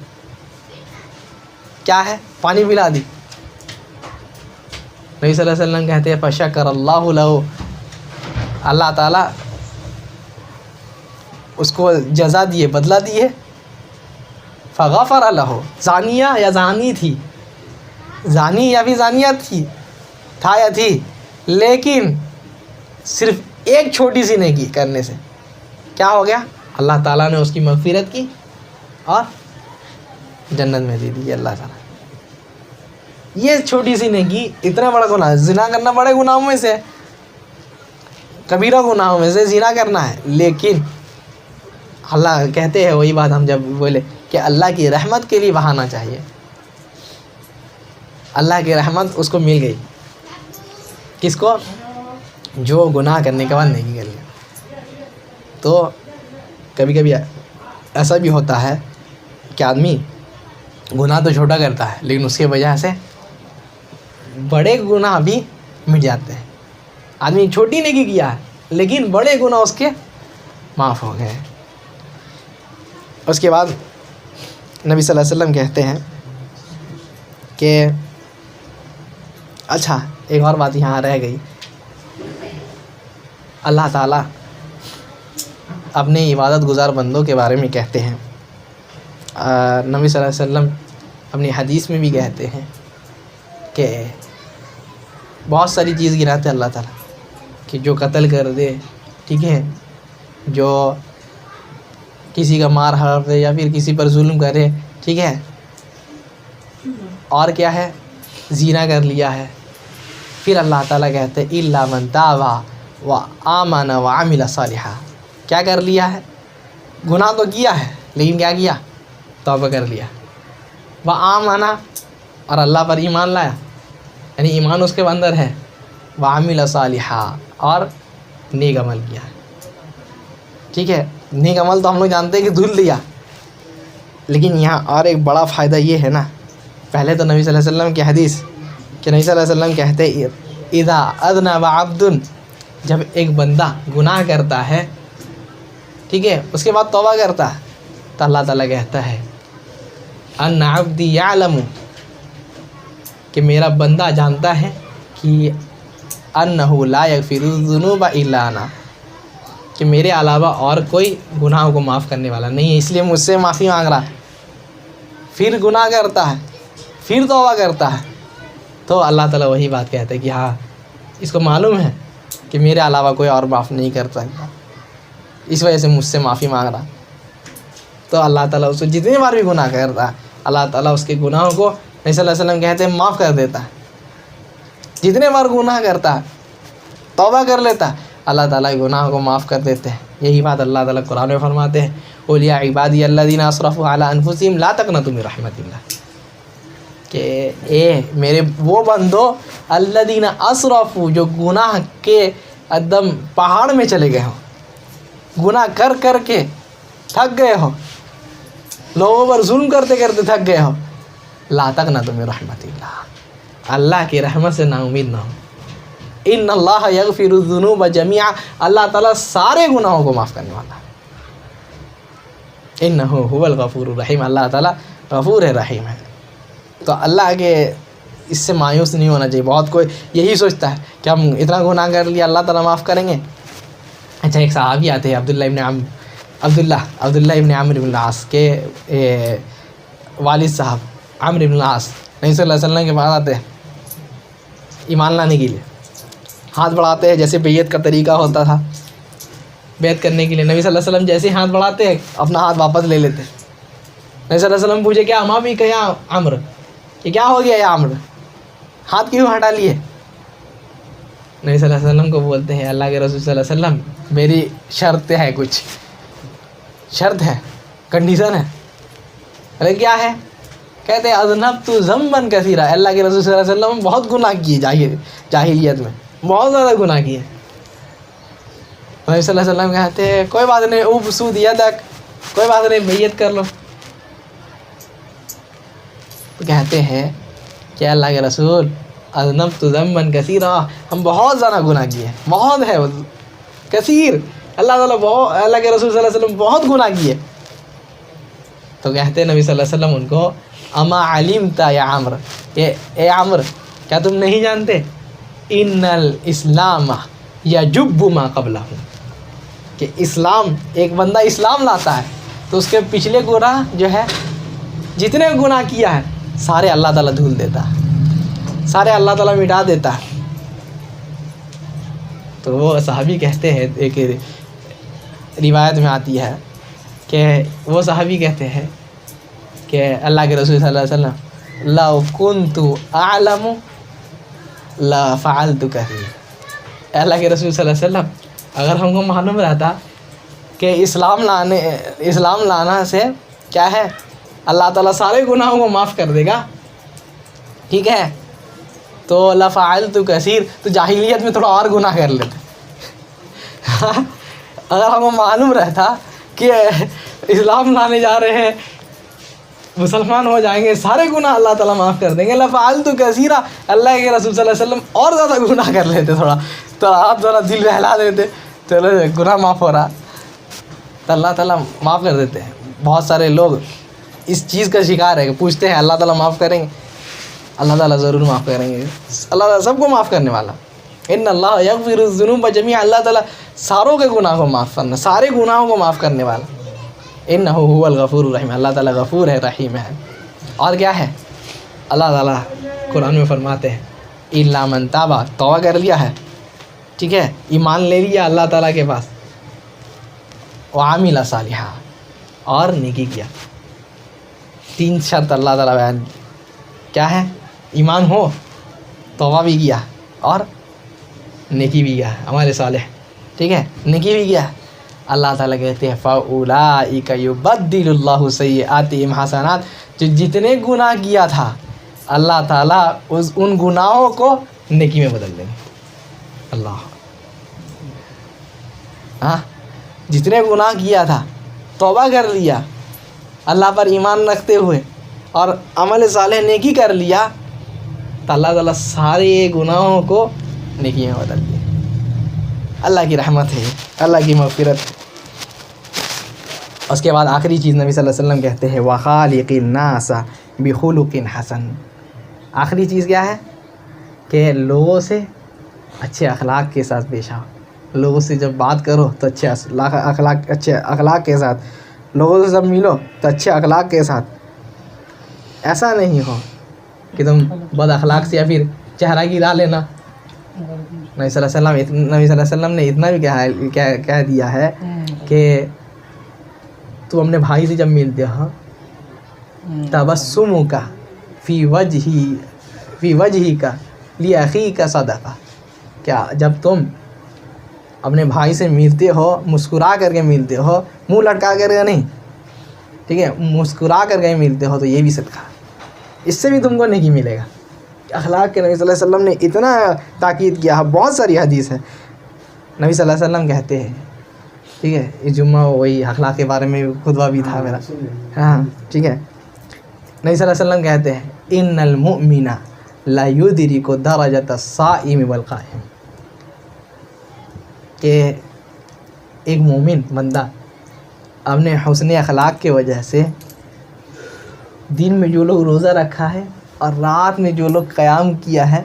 کیا ہے، پانی پلا دی۔ نبی صلی اللہ علیہ وسلم کہتے ہیں فشکر اللہ لہ، اللہ تعالیٰ اس کو جزا دیے، بدلہ دیے، فغفر لہ، زانیہ یا زانی تھی، زانی یا بھی زانیہ تھا یا تھی، لیکن صرف ایک چھوٹی سی نیکی کرنے سے کیا ہو گیا، اللہ تعالیٰ نے اس کی مغفرت کی اور جنت میں دے دی اللہ تعالیٰ۔ یہ چھوٹی سی نیکی اتنا بڑا گناہ ہے، زنا کرنا بڑے گناہوں میں سے، کبیرہ گناہوں میں سے زنا کرنا ہے، لیکن اللہ کہتے ہیں وہی بات ہم جب بولے کہ اللہ کی رحمت کے لیے بہانا چاہیے، اللہ کی رحمت اس کو مل گئی، کس کو، جو گناہ کرنے کے بعد نیکی کر لیا۔ تو کبھی کبھی ایسا بھی ہوتا ہے کہ آدمی گناہ تو چھوٹا کرتا ہے لیکن اس کی وجہ سے بڑے گناہ بھی مٹ جاتے ہیں۔ آدمی چھوٹی نیکی کیا ہے لیکن بڑے گناہ اس کے معاف ہو گئے۔ اس کے بعد نبی صلی اللہ علیہ وسلم کہتے ہیں کہ اچھا ایک اور بات یہاں رہ گئی، اللہ تعالیٰ اپنے عبادت گزار بندوں کے بارے میں کہتے ہیں، نبی صلی اللہ علیہ وسلم اپنی حدیث میں بھی کہتے ہیں کہ بہت ساری چیز گراتے ہیں اللہ تعالیٰ کہ جو قتل کر دے، ٹھیک ہے، جو کسی کا مار ہڑپ دے یا پھر کسی پر ظلم کرے، ٹھیک ٹھیک ہے، اور کیا ہے، زنا کر لیا ہے، پھر اللہ تعالیٰ کہتے ہیں الا من تاب وآمن وعمل صالحا، کیا کر لیا ہے، گناہ تو کیا ہے لیکن کیا کیا، توبہ کر لیا، وآمن اور اللہ پر ایمان لایا، یعنی ایمان اس کے اندر ہے، وعمل صالحا اور نیک عمل کیا، ٹھیک ہے۔ نیک عمل تو ہم لوگ جانتے ہیں کہ دھل دیا، لیکن یہاں اور ایک بڑا فائدہ یہ ہے نا، پہلے تو نبی صلی اللہ علیہ وسلم کی حدیث کہ نبی صلی اللہ علیہ وسلم کہتے ہیں اذا اذنب عبد، جب ایک بندہ گناہ کرتا ہے، ٹھیک ہے، اس کے بعد توبہ کرتا ہے، تو اللہ تعالیٰ کہتا ہے ان عبدی یعلم، کہ میرا بندہ جانتا ہے کہ انہ لا یغفر الذنوب الا انا، کہ میرے علاوہ اور کوئی گناہوں کو معاف کرنے والا نہیں ہے، اس لیے مجھ سے معافی مانگ رہا ہے، پھر گناہ کرتا ہے، پھر توبہ کرتا ہے، تو اللہ تعالیٰ وہی بات کہتا ہے کہ ہاں اس کو معلوم ہے کہ میرے علاوہ کوئی اور معاف نہیں کر سکتا، اس وجہ سے مجھ سے معافی مانگ رہا، تو اللہ تعالیٰ اس کو جتنی بار بھی گناہ کرتا ہے اللہ تعالیٰ اس کے گناہوں کو نبی صلی اللہ علیہ وسلم کہتے ہیں معاف کر دیتا ہے، جتنے بار گناہ کرتا ہے توبہ کر لیتا ہے اللہ تعالیٰ کے گناہوں کو معاف کر دیتے ہیں۔ یہی بات اللہ تعالیٰ قرآن میں فرماتے ہیں قل یا عبادی الذین اسرفوا علی انفسہم لا تقنطوا من رحمت اللہ، کہ اے میرے وہ بندو الذین اسرفوا، جو گناہ کے ایک دم پہاڑ میں چلے گئے ہو، گناہ کر کر کے تھک گئے ہو، لوگوں پر ظلم کرتے کرتے تھک گئے ہو، لا تقنطوا من رحمت اللہ، اللہ کی رحمت سے نا امید نہ ہو، ان اللہ یغفر الذنوب جميعا، اللہ تعالیٰ سارے گناہوں کو معاف کرنے والا ہے، انہ هو الغفور الرحیم، اللہ تعالیٰ غفور رحیم ہے۔ تو اللہ کے اس سے مایوس نہیں ہونا چاہیے، بہت کوئی یہی سوچتا ہے کہ ہم اتنا گناہ کر لیا اللہ تعالیٰ معاف کریں گے۔ اچھا ایک صحابی آتے ہیں عبداللہ ابن عمرو بن العاص کے والد صاحب عمرو بن العاص نبی صلی اللہ علیہ وسلم کے پاس آتے ہیں ایمان لانے کے لیے، ہاتھ بڑھاتے ہیں جیسے بیعت کا طریقہ ہوتا تھا، بیعت کرنے کے لیے نبی صلی اللہ علیہ وسلم جیسے ہاتھ بڑھاتے ہیں اپنا ہاتھ واپس لے لیتے ہیں۔ نبی صلی اللہ علیہ وسلم پوچھے کیا ہما بھی کیا عمرو، کہ کیا ہو گیا یا عمرو، ہاتھ کیوں ہٹا لیے؟ نبی صلی اللہ علیہ وسلم کو بولتے ہیں اللہ کے رسول صلی اللہ علیہ وسلم میری شرط ہے، کچھ شرط ہے، کنڈیشن ہے۔ ارے کیا ہے؟ کہتے ہیں اذنبت ذنبا کثیرا، اللہ کے رسول صلی اللہ علیہ وسلم بہت گناہ کیے جاہلیت میں، بہت زیادہ گناہ کیے۔ نبی صلی اللہ علیہ وسلم کہتے ہیں کوئی بات نہیں، ابسط یدک، کوئی بات نہیں بیعت کر لو۔ تو کہتے ہیں کہ اللہ کے رسول اذنبت ذنبا کثیرا، ہم بہت زیادہ گناہ کیے ہیں، بہت ہے کثیر، اللہ تعالیٰ بہت، اللہ کے رسول صلی اللہ علیہ وسلم بہت گناہ کیے۔ تو کہتے ہیں نبی صلی اللہ علیہ وسلم ان کو اما علمت یا عمرو، کہ اے عمرو کیا تم نہیں جانتے ان الاسلام یجب ما قبلہ، کہ اسلام، ایک بندہ اسلام لاتا ہے تو اس کے پچھلے گناہ جو ہے، جتنے گناہ کیا ہے سارے اللہ تعالیٰ دھل دیتا ہے، سارے اللہ تعالیٰ مٹا دیتا ہے۔ تو وہ صحابی کہتے ہیں، ایک روایت میں آتی ہے کہ وہ صحابی کہتے ہیں کہ اللہ کے رسول صلی اللہ علیہ وسلم لو کنت اعلم لفعلت کثیر، اللہ کے رسول صلی اللہ علیہ وسلم اگر ہم کو معلوم رہتا کہ اسلام لانا سے کیا ہے اللہ تعالیٰ سارے گناہوں کو معاف کر دے گا، ٹھیک ہے، تو لفعلت کثیر، تو جاہلیت میں تھوڑا اور گناہ کر لیتے۔ اگر ہم کو معلوم رہتا کہ اسلام لانے جا رہے ہیں، مسلمان ہو جائیں گے، سارے گناہ اللہ تعالیٰ معاف کر دیں گے، لفعلت کثیرا، اللہ کے رسول صلی اللہ علیہ وسلم اور زیادہ گناہ کر لیتے، تھوڑا تو آپ ذرا دل بہلا دیتے، چلو گناہ معاف ہو رہا، تو اللہ تعالیٰ معاف کر دیتے ہیں۔ بہت سارے لوگ اس چیز کا شکار ہے کہ پوچھتے ہیں اللہ تعالیٰ معاف کریں گے، اللہ تعالیٰ ضرور معاف کریں گے، اللہ تعالیٰ سب کو معاف کرنے والا، ان اللہ یغفر الذنوب جميعا، اللہ تعالیٰ ساروں کے گناہ کو معاف کرنا، سارے گناہوں کو معاف کرنے والا، انہ هو الغفور الرحیم، اللہ تعالیٰ غفور ہے، رحیم ہے۔ اور کیا ہے اللہ تعالیٰ قرآن میں فرماتے ہیں الا من تاب، توبہ کر لیا ہے، ٹھیک ہے، ایمان لے لیا اللہ تعالیٰ کے پاس، وعمل صالحا، اور نیکی کیا، 3 شرط اللہ تعالیٰ بیان کیا ہے؟ ایمان ہو، توبہ بھی کیا اور نیکی بھی کیا، عمل صالح، ٹھیک ہے، نیکی بھی کیا. اللہ تعالیٰ کہتے ہیں فَأُولَٰئِكَ يُبَدِّلُ اللَّهُ سَيِّئَاتِهِمْ حَسَنَات. جو جتنے گناہ کیا تھا اللہ تعالیٰ ان گناہوں کو نیکی میں بدل دیں گے. اللہ، ہاں، جتنے گناہ کیا تھا توبہ کر لیا اللہ پر ایمان رکھتے ہوئے اور عمل صالح نیکی کر لیا تو اللہ تعالیٰ سارے گناہوں کو نیکی میں بدل دیا. اللہ کی رحمت ہے، اللہ کی مغفرت ہے. اس کے بعد آخری چیز نبی صلی اللہ علیہ وسلم کہتے ہیں وَخَالِقِ النَّاسَ بِخُلُقٍ حَسَن. آخری چیز کیا ہے؟ کہ لوگوں سے اچھے اخلاق کے ساتھ پیش آؤ. لوگوں سے جب بات کرو تو اچھے اخلاق کے ساتھ، لوگوں سے جب ملو تو اچھے اخلاق کے ساتھ. ایسا نہیں ہو کہ تم بد اخلاق سے یا پھر چہرہ گرا لینا. نبی صلی اللہ علیہ وسلم نے اتنا بھی کہہ دیا ہے کہ تو اپنے بھائی سے جب ملتے ہو تبسمک فی وجہک لأخیک صدقہ. کیا جب تم اپنے بھائی سے ملتے ہو مسکرا کر کے ملتے ہو، منہ لٹکا کر کے نہیں، ٹھیک ہے، مسکرا کر کے ملتے ہو تو یہ بھی صدقہ، اس سے بھی تم کو نیکی ملے گا. اخلاق کے نبی صلی اللہ علیہ وسلم نے اتنا تاکید کیا ہے. بہت ساری حدیث ہے. نبی صلی اللہ علیہ وسلم کہتے ہیں، ٹھیک ہے، اس جمعہ وہی اخلاق کے بارے میں خطبہ بھی تھا میرا، ہاں ٹھیک ہے. نبی صلی اللہ علیہ وسلم کہتے ہیں ان المؤمن لا یدرک درجۃ الصائم والقائم. کہ ایک مومن بندہ اپنے حسن اخلاق کی وجہ سے دن میں جو لوگ روزہ رکھا ہے اور رات میں جو لوگ قیام کیا ہے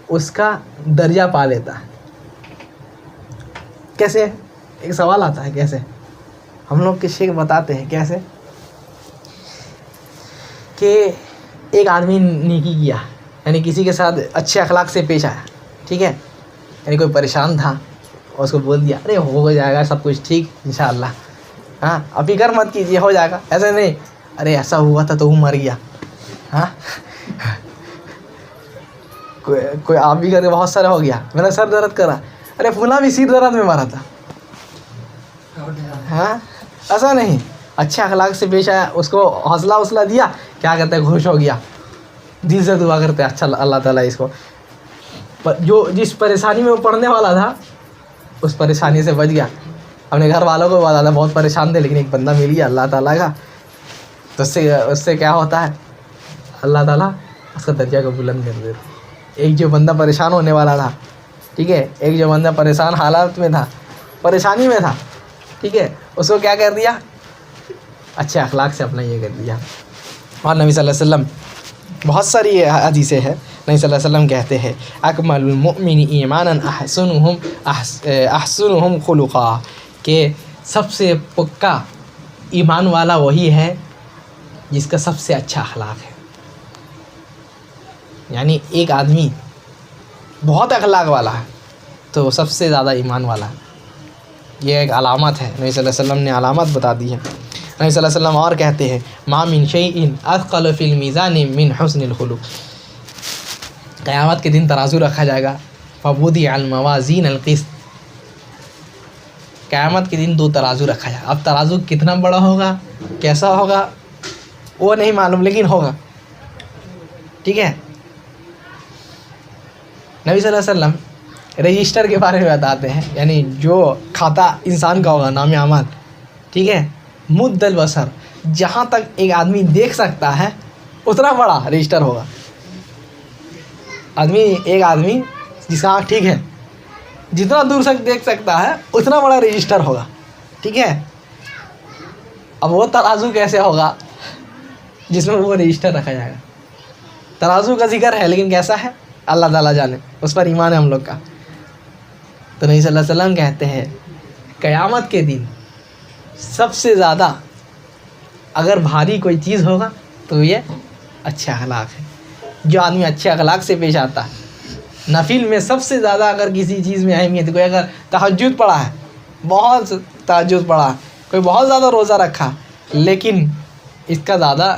اس کا درجہ پا لیتا ہے. کیسے؟ ایک سوال آتا ہے کیسے؟ ہم لوگ کے شیخ بتاتے ہیں کیسے کہ ایک آدمی نیکی کیا، یعنی کسی کے ساتھ اچھے اخلاق سے پیش آیا، ٹھیک ہے، یعنی کوئی پریشان تھا اور اس کو بول دیا ارے ہو جائے گا سب کچھ ٹھیک انشاءاللہ، ہاں اب فکر مت کیجیے ہو جائے گا. ایسے نہیں ارے ایسا ہوا تھا تو وہ مر گیا، ہاں کوئی آپ بھی کر کے بہت سارا ہو گیا، میرا سر درد کرا، ارے فلاں بھی سر درد میں مرا تھا، ہاں ایسا نہیں. اچھے اخلاق سے پیش آیا، اس کو حوصلہ دیا، کیا کہتے ہیں خوش ہو گیا، دل سے دعا کرتے ہیں اچھا اللہ تعالیٰ اس کو جو جس پریشانی میں وہ پڑھنے والا تھا اس پریشانی سے بچ گیا. اپنے گھر والوں کو بتا تھا بہت پریشان تھے لیکن ایک بندہ مل گیا اللہ تعالیٰ کا، تو اس سے کیا ہوتا ہے اللہ تعالیٰ اس کا درجہ کو بلند کر دیتا. ایک جو بندہ پریشان ہونے والا تھا، ٹھیک ہے، ایک جو بندہ پریشان حالات میں تھا، پریشانی میں تھا، ٹھیک ہے، اس کو کیا کر دیا اچھے اخلاق سے اپنا یہ کر دیا. اور نبی صلی اللہ علیہ وسلم بہت ساری حدیثیں ہیں. نبی صلی اللہ علیہ وسلم کہتے ہیں اکمل المؤمن ایمانا احسنهم خلقا. کہ سب سے پکا ایمان والا وہی ہے جس کا سب سے اچھا اخلاق ہے. یعنی ایک آدمی بہت اخلاق والا ہے تو وہ سب سے زیادہ ایمان والا ہے. یہ ایک علامت ہے، نبی صلی اللہ علیہ وسلم نے علامت بتا دی ہے. نبی صلی اللہ علیہ وسلم اور کہتے ہیں ما من شیء اثقل فی المیزان من حسن الخلق. قیامت کے دن ترازو رکھا جائے گا، فوضع الموازین القسط. قیامت کے دن 2 ترازو رکھا جائے گا. اب ترازو کتنا بڑا ہوگا کیسا ہوگا وہ نہیں معلوم لیکن ہوگا، ٹھیک ہے. نبی صلی اللہ علیہ وسلم رجسٹر کے بارے میں بتاتے ہیں، یعنی جو کھاتا انسان کا ہوگا نام اعمال، ٹھیک ہے، مد البصر، جہاں تک ایک آدمی دیکھ سکتا ہے اتنا بڑا رجسٹر ہوگا. ایک آدمی جس کا آنکھ ٹھیک ہے جتنا دور تک دیکھ سکتا ہے اتنا بڑا رجسٹر ہوگا، ٹھیک ہے. اب وہ ترازو کیسے ہوگا جس میں وہ رجسٹر رکھا جائے گا. ترازو کا ذکر ہے لیکن کیسا ہے اللہ تعالیٰ جانے، اس پر ایمان ہے ہم لوگ کا. تو نبی صلی اللہ علیہ وسلم کہتے ہیں قیامت کے دن سب سے زیادہ اگر بھاری کوئی چیز ہوگا تو یہ اچھے اخلاق ہے. جو آدمی اچھے اخلاق سے پیش آتا ہے، نفل میں سب سے زیادہ اگر کسی چیز میں اہمیت، کوئی اگر تہجد پڑھا ہے، بہت تہجد پڑھا، کوئی بہت زیادہ روزہ رکھا لیکن اس کا زیادہ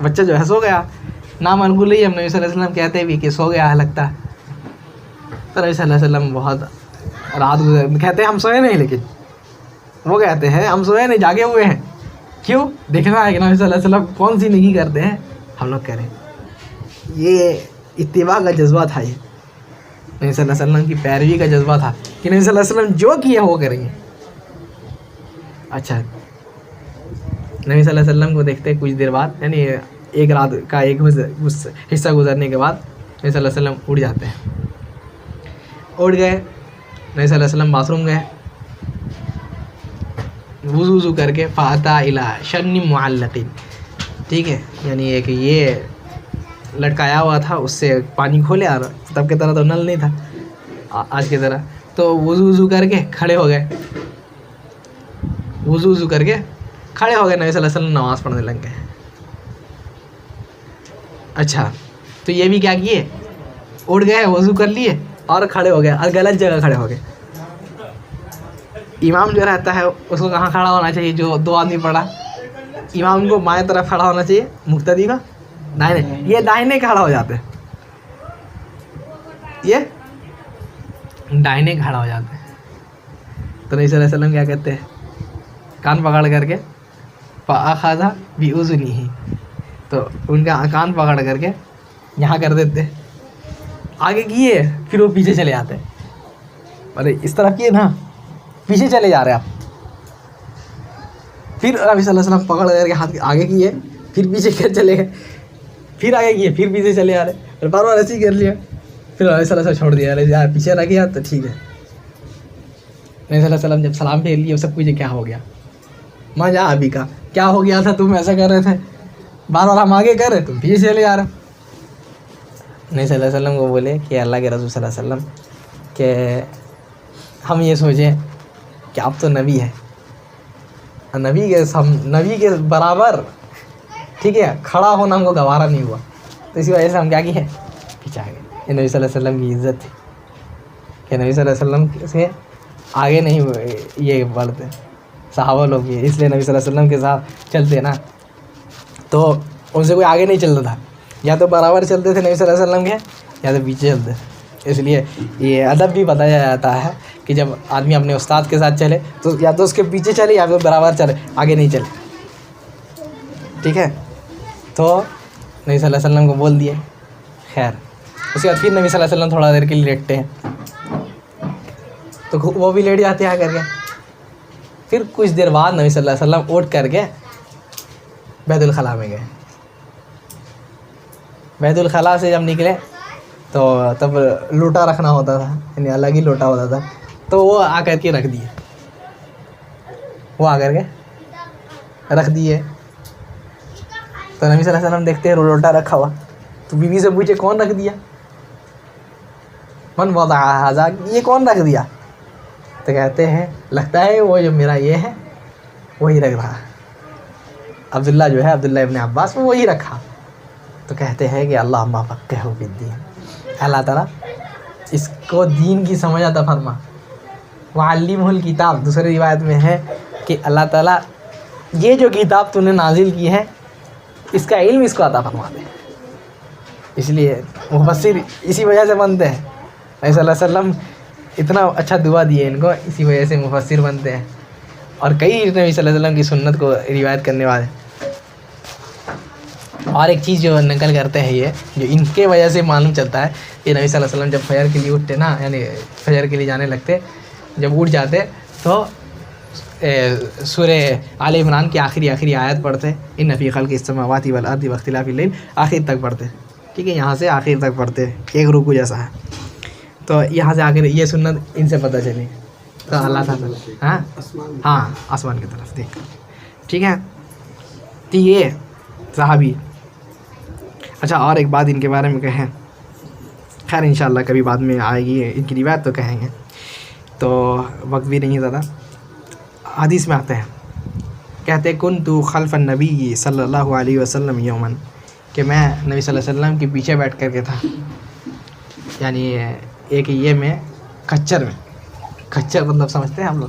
بچہ جو ہے سو گیا، نامعقول ہی ہم نبی صلی اللہ علیہ وسلم کہتے بھی کہ سو گیا ہے لگتا ہے. تو نبی صلی اللہ علیہ وسلم بہت رات گزر، کہتے ہیں ہم سوئے نہیں، لیکن وہ کہتے ہیں ہم سوئے نہیں، جاگے ہوئے ہیں. کیوں؟ دیکھنا ہے کہ نبی صلی اللہ علیہ وسلم کون سی نیکی کرتے ہیں ہم لوگ کریں. یہ اتباع کا جذبہ تھا، یہ نبی صلی اللہ علیہ وسلم کی پیروی کا جذبہ تھا کہ نبی صلی اللہ علیہ وسلم جو کیے وہ کریں گے. اچھا، نبی صلی اللہ علیہ وسلم کو دیکھتے کچھ دیر بعد، یعنی ایک رات کا ایک حصہ گزرنے کے بعد نبی صلی اللہ علیہ وسلم اٹھ جاتے ہیں. اٹھ گئے، نبی صلی اللہ علیہ وسلم باتھ روم گئے، وضو کر کے فاتا الی شن معلقین، ٹھیک ہے، یعنی ایک یہ لٹکایا ہوا تھا، اس سے پانی کھولے، اور تب کی طرح تو نل نہیں تھا آج کی طرح، تو وضو کر کے کھڑے ہو گئے. وضو کر کے کھڑے ہو گئے، نبی صلی اللہ علیہ وسلم نماز پڑھنے لگ گئے. اچھا، تو یہ بھی کیا کیے، اٹھ گئے، وضو کر لیے اور کھڑے ہو گئے، اور غلط جگہ کھڑے ہو گئے. امام جو رہتا ہے اس کو کہاں کھڑا ہونا چاہیے؟ جو دو آدمی پڑھا، امام کو بائیں طرف کھڑا ہونا چاہیے، مقتدی کا دائیں. یہ دائیں کھڑا ہو جاتے ہیں، یہ دائیں کھڑا ہو جاتے ہیں. تو نبی صلی اللہ علیہ وسلم کیا کہتے ہیں، کان پکڑ کر کے فَأَخَذَ بِأُذُنِهِ، تو ان کا کان پکڑ کر کے یہاں کر دیتے، آگے کیے، پھر وہ پیچھے چلے جاتے. ارے اس طرح کیے نا، پیچھے چلے جا رہے آپ. پھر نبی صلی اللہ علیہ وسلم پکڑ کر کے ہاتھ آگے کیے، پھر پیچھے چلے گئے، پھر آگے کیے، پھر پیچھے چلے آ رہے، اور بار بار ایسے ہی کر لیا. پھر نبی صلی اللہ علیہ وسلم چھوڑ دیا، ارے پیچھے رہ گیا تو ٹھیک ہے. نبی صلی اللہ علیہ وسلم جب سلام پھیر لیے، سب کچھ کیا ہو گیا، ماں جا ابھی کا کیا ہو گیا تھا، تم ایسا کر رہے تھے، بار بار ہم آگے کر رہے تم پیچھے چلے جا رہے. نبی صلی اللہ علیہ وسلم کو بولے کہ اللہ کے رسول صلی اللہ علیہ وسلم کہ ہم یہ سوچیں کہ اب تو نبی ہے، نبی کے برابر، ٹھیک ہے، کھڑا ہونا ہم کو گوارا نہیں ہوا، تو اسی وجہ سے ہم کیا کیے، پیچھے آ گئے. یہ نبی صلی اللہ علیہ وسلم کی عزت تھی کہ نبی صلی اللہ علیہ وسلم سے آگے نہیں یہ بڑھتے صحابہ لوگ، یہ اس لیے نبی صلی اللہ علیہ وسلم کے ساتھ چلتے نا، تو ان سے کوئی آگے نہیں چلتا تھا، یا تو برابر چلتے تھے نبی صلی اللہ علیہ وسلم کے، یا تو پیچھے چلتے. اس لیے یہ ادب بھی بتایا جاتا ہے کہ جب آدمی اپنے استاد کے ساتھ چلے تو یا تو اس کے پیچھے چلے یا پھر برابر چلے، آگے نہیں چلے، ٹھیک ہے. تو نبی صلی اللہ علیہ وسلم کو بول دیے. خیر، اس کے بعد پھر نبی صلی اللہ علیہ وسلم تھوڑا دیر کے لیے لیٹتے ہیں، تو وہ بھی لیٹ جاتے ہیں آ کر کے. پھر کچھ دیر بعد نبی صلی اللہ علیہ وسلم اٹھ کر کے بیت الخلاء میں گئے. بیت الخلاء سے جب نکلے تو تب لوٹا رکھنا ہوتا تھا، یعنی الگ ہی لوٹا ہوتا تھا، تو وہ آ کر کے رکھ دیے، وہ آ کر کے رکھ دیے. تو نبی صلی اللہ علیہ وسلم دیکھتے ہیں لوٹا رکھا ہوا، تو بیوی سے پوچھے کون رکھ دیا، من وضع ھذا، یہ کون رکھ دیا؟ تو کہتے ہیں لگتا ہے وہ جو میرا یہ ہے وہی رکھ رہا، عبداللہ جو ہے، عبداللہ ابن عباس، وہ وہی رکھا. تو کہتے ہیں کہ اللہم فقہہ فی الدین، اللہ تعالیٰ اس کو دین کی سمجھ عطا فرما. وعلمہ الکتاب، دوسری روایت میں ہے کہ اللہ تعالیٰ یہ جو کتاب تو نے نازل کی ہے اس کا علم اس کو عطا فرما دے. اس لیے مفسر اسی وجہ سے بنتے ہیں، نبی صلی اللہ علیہ وسلم اتنا اچھا دعا دیے ان کو، اسی وجہ سے مفسر بنتے ہیں. اور کئی نبی صلی اللہ علیہ وسلم کی سنت کو روایت کرنے والے. اور ایک چیز جو نقل کرتے ہیں یہ، جو ان کے وجہ سے معلوم چلتا ہے، یہ نبی صلی اللہ علیہ وسلم جب فجر کے لیے اٹھتے نا، یعنی فجر کے لیے جانے لگتے، جب اٹھ جاتے تو سورہ آل عمران کی آخری آیت پڑھتے، ان فی خلق السماوات والارض واختلاف اللیل، آخر تک پڑھتے، ٹھیک ہے، یہاں سے آخر تک پڑھتے، ایک رکوع جیسا ہے. تو یہاں سے آخر یہ سنت ان سے پتہ چلی. تو اللہ تعالیٰ ہاں آسمان کی طرف دیکھ، ٹھیک ہے. تو یہ صحابی. اچھا، اور ایک بات ان کے بارے میں کہیں، خیر انشاءاللہ کبھی بعد میں آئے گی ان کی روایت تو کہیں گے، تو وقت بھی نہیں زیادہ. حدیث میں آتے ہیں، کہتے کنت خلف النبی صلی اللہ علیہ وسلم یومن، کہ میں نبی صلی اللہ علیہ وسلم کے پیچھے بیٹھ کر کے تھا، یعنی ایک یہ میں کچر مطلب سمجھتے ہیں ہم لوگ،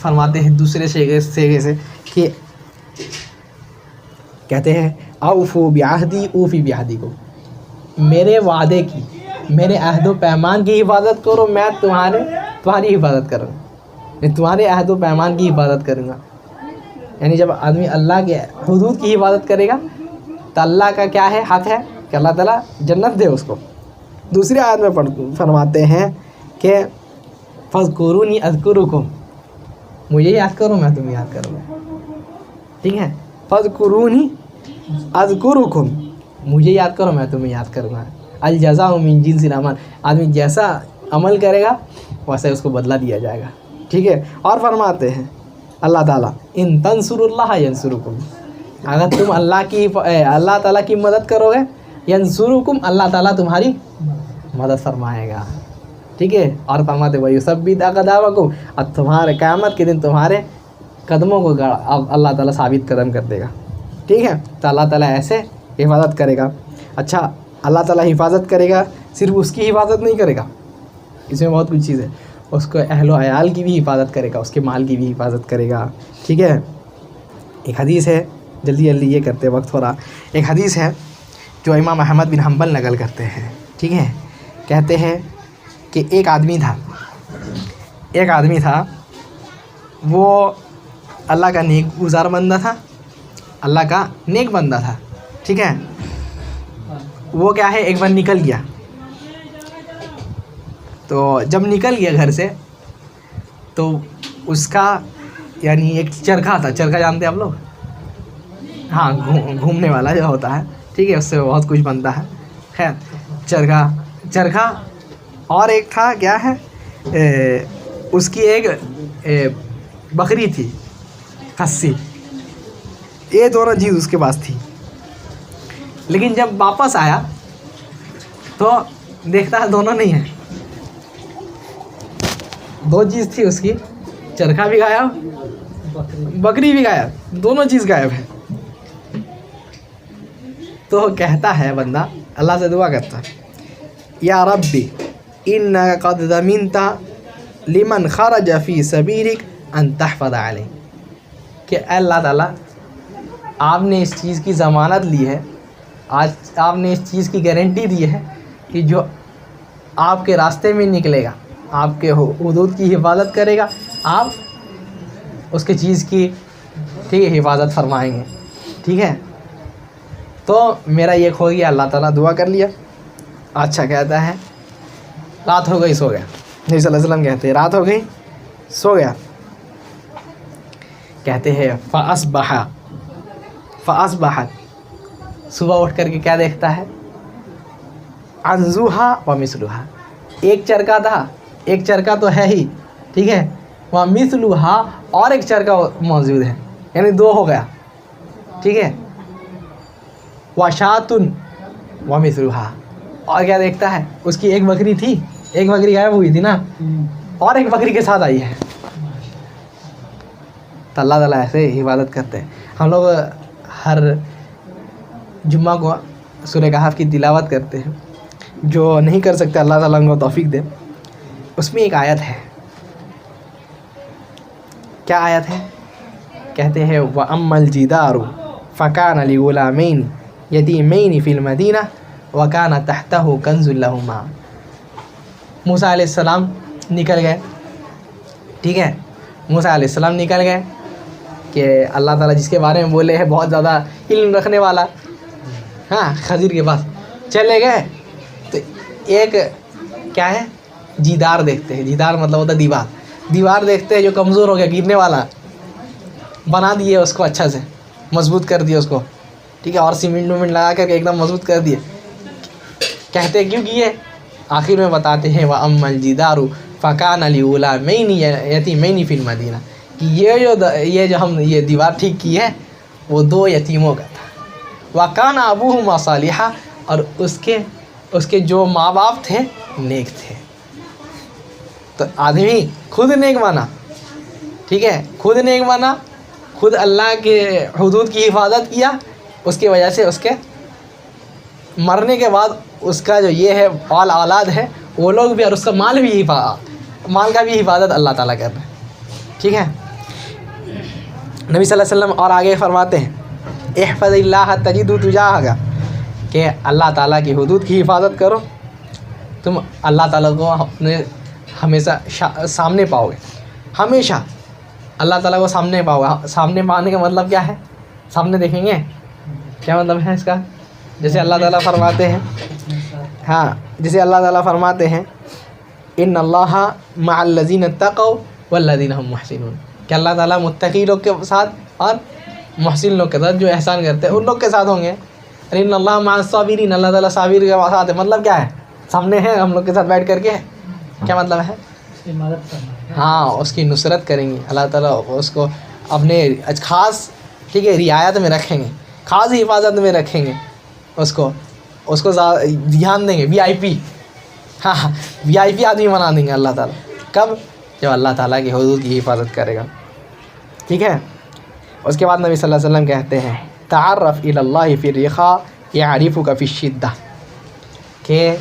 فرماتے ہیں دوسرے صیغے سے کہ کہتے ہیں اوفو بعہدی اوفی بعہدیکم، میرے وعدے کی، میرے عہد و پیمان کی حفاظت کرو، میں تمہاری حفاظت کروں گا، میں تمہارے عہد و پیمان کی حفاظت کروں گا۔ یعنی جب آدمی اللہ کے حدود کی حفاظت کرے گا تو اللہ کا کیا ہے، حق ہے کہ اللہ تعالیٰ جنت دے اس کو۔ دوسری آیت میں فرماتے ہیں کہ فاذکرونی اذکرکم، مجھے یاد کرو میں تمہیں یاد کروں گا، ٹھیک ہے، فاذکرونی اذکرکم، مجھے یاد کرو میں تمہیں یاد کروں گا۔ الجزاء من جنس العمل، آدمی جیسا عمل کرے گا ویسے اس کو بدلہ دیا جائے گا، ٹھیک ہے۔ اور فرماتے ہیں اللہ تعالیٰ ان تنصروا اللہ ینصرکم، اگر تم اللہ تعالیٰ کی مدد کرو گے، ینصرکم، اللہ تعالیٰ تمہاری مدد فرمائے گا، ٹھیک ہے۔ اور فرماتے ویثبت اقدامکم، اور تمہارے قیامت کے دن تمہارے قدموں کو اللہ تعالیٰ ثابت قدم کر دے گا، ٹھیک ہے۔ تو اللہ تعالیٰ ایسے حفاظت کرے گا۔ اچھا، اللہ تعالیٰ حفاظت کرے گا، صرف اس کی حفاظت نہیں کرے گا، اس میں بہت کچھ چیز ہے، اس کو اہل و عیال کی بھی حفاظت کرے گا، اس کے مال کی بھی حفاظت کرے گا، ٹھیک ہے۔ ایک حدیث ہے، جلدی جلدی یہ کرتے وقت ہو رہا، ایک حدیث ہے جو امام احمد بن حنبل نقل کرتے ہیں، ٹھیک ہے۔ کہتے ہیں کہ ایک آدمی تھا وہ اللہ کا نیک گزار بندہ تھا، اللہ کا نیک بندہ تھا، ٹھیک ہے۔ وہ کیا ہے، ایک بار نکل گیا، تو جب نکل گیا گھر سے تو اس کا یعنی ایک چرخہ تھا، چرخہ جانتے ہیں آپ لوگ، ہاں، گھومنے والا جو ہوتا ہے، ٹھیک ہے، اس سے بہت کچھ بنتا ہے، خیر، چرخہ اور ایک تھا کیا ہے، اس کی ایک بکری تھی، خصی، یہ دونوں چیز اس کے پاس تھی۔ لیکن جب واپس آیا تو دیکھتا ہے دونوں نہیں ہیں، دو چیز تھی اس کی، چرخہ بھی غائب، بکری بھی غائب، دونوں چیز غائب ہے۔ تو کہتا ہے بندہ، اللہ سے دعا کرتا ہے، یا ربی انک قد ضمنت لمن خرج فی سبیلک ان تحفظ علیہ، کہ اے اللہ تعالیٰ آپ نے اس چیز کی ضمانت لی ہے، آج آپ نے اس چیز کی گارنٹی دی ہے کہ جو آپ کے راستے میں نکلے گا، آپ کے حدود کی حفاظت کرے گا، آپ اس کے چیز کی، ٹھیک ہے، حفاظت فرمائیں گے، ٹھیک ہے۔ تو میرا یہ کھو گیا، اللہ تعالیٰ دعا کر لیا۔ اچھا، کہتا ہے رات ہو گئی، سو گیا، نبی صلی اللہ علیہ وسلم کہتے ہیں رات ہو گئی، سو گیا۔ کہتے ہیں فَأَصْبَحَتْ، صبح اٹھ کر کے کیا دیکھتا ہے، عَنْزُوہا وَمِثْلُہَا، ایک چرکا تھا، ایک چرکا تو ہے ہی، ٹھیک ہے، وَمِثْلُہَا، اور ایک چرکا موجود ہے، یعنی دو ہو گیا، ٹھیک ہے، وَشَاتٌ وَمِثْلُہَا، اور کیا دیکھتا ہے، اس کی ایک بکری تھی، ایک بکری غائب ہوئی تھی نا، اور ایک بکری کے ساتھ آئی ہے۔ تو اللہ تعالیٰ ایسے حفاظت کرتے ہیں۔ ہم لوگ ہر جمعہ کو سورہ کہف کی تلاوت کرتے ہیں، جو نہیں کر سکتے اللہ تعالیٰ ان کو توفیق دے۔ اس میں ایک آیت ہے، کیا آیت ہے، کہتے ہیں وَأَمَّا الْجِدَارُ فَكَانَ لِغُلَامَيْنِ يَتِيمَيْنِ فِي الْمَدِينَةِ وَكَانَ تَحْتَهُ كَنْزٌ لَهُمَا، موسیٰ علیہ السلام نکل گئے، ٹھیک ہے، موسیٰ علیہ السلام نکل گئے کہ اللہ تعالیٰ جس کے بارے میں بولے ہیں بہت زیادہ علم رکھنے والا، ہاں، خضر کے پاس چلے گئے تو ایک کیا ہے، جیدار دیکھتے ہیں، جیدار مطلب ہوتا ہے دیوار دیکھتے ہیں جو کمزور ہو گیا، گرنے والا، بنا دیے اس کو، اچھا سے مضبوط کر دیے اس کو، ٹھیک ہے، اور سیمنٹ ویمنٹ لگا کر کے ایک دم مضبوط کر دیے۔ کہتے کیوں کیے، آخر میں بتاتے ہیں وَأَمَّا الْجِدَارُ فَكَانَ لِغُلَامَيْنِ يَتِيمَيْنِ فِي الْمَدِينَةِ، کہ یہ جو ہم یہ دیوار ٹھیک کی ہے وہ دو یتیموں کا تھا، وَكَانَ أَبُوهُمَا صَالِحًا، اور اس کے جو ماں باپ تھے نیک تھے۔ تو آدمی خود نیک بنا، ٹھیک ہے، خود نیک بنا، خود اللہ کے حدود کی حفاظت کیا، اس کی وجہ سے اس کے مرنے کے بعد اس کا جو یہ ہے اولاد ہے وہ لوگ بھی، اور اس کا مال کا بھی حفاظت اللہ تعالیٰ کر رہے ہیں۔ ٹھیک ہے. نبی صلی اللہ علیہ وسلم اور آگے فرماتے ہیں احفظ اللہ تجدہ تجاہک، کہ اللہ تعالیٰ کی حدود کی حفاظت کرو، تم اللہ تعالیٰ کو اپنے ہمیشہ سامنے پاؤ گے. ہمیشہ اللہ تعالیٰ کو سامنے پاؤ گے. سامنے پانے کا مطلب کیا ہے؟ سامنے دیکھیں گے، کیا مطلب ہے اس کا؟ جیسے اللہ تعالیٰ فرماتے ہیں، ہاں جیسے اللہ تعالیٰ فرماتے ہیں ان اللہ مع الذین اتقوا والذین هم محسنون، کہ اللہ تعالیٰ متقی لوگ کے ساتھ اور محسن لوگ کے ساتھ، جو احسان کرتے ہیں ان لوگ کے ساتھ ہوں گے. ان اللہ مع الصابرین، اللہ تعالیٰ صابر کے ساتھ ہے. مطلب کیا ہے؟ سامنے ہے ہم لوگ کے ساتھ بیٹھ کر کے. کیا مطلب ہے؟ ہاں اس کی نصرت کریں گے اللہ تعالیٰ، اس کو اپنے خاص ٹھیک ہے رعایت میں رکھیں گے، خاص حفاظت میں رکھیں گے، اس کو دھیان دیں گے. وی آئی پی، ہاں وی آئی پی آدمی بنا دیں گے اللہ تعالیٰ. کب؟ جب اللہ تعالیٰ کی حدود کی حفاظت کرے گا. ٹھیک ہے. اس کے بعد نبی صلی اللہ علیہ وسلم کہتے ہیں تعرف الی اللہ فی الرخاء یعرفک فی الشدہ، کہ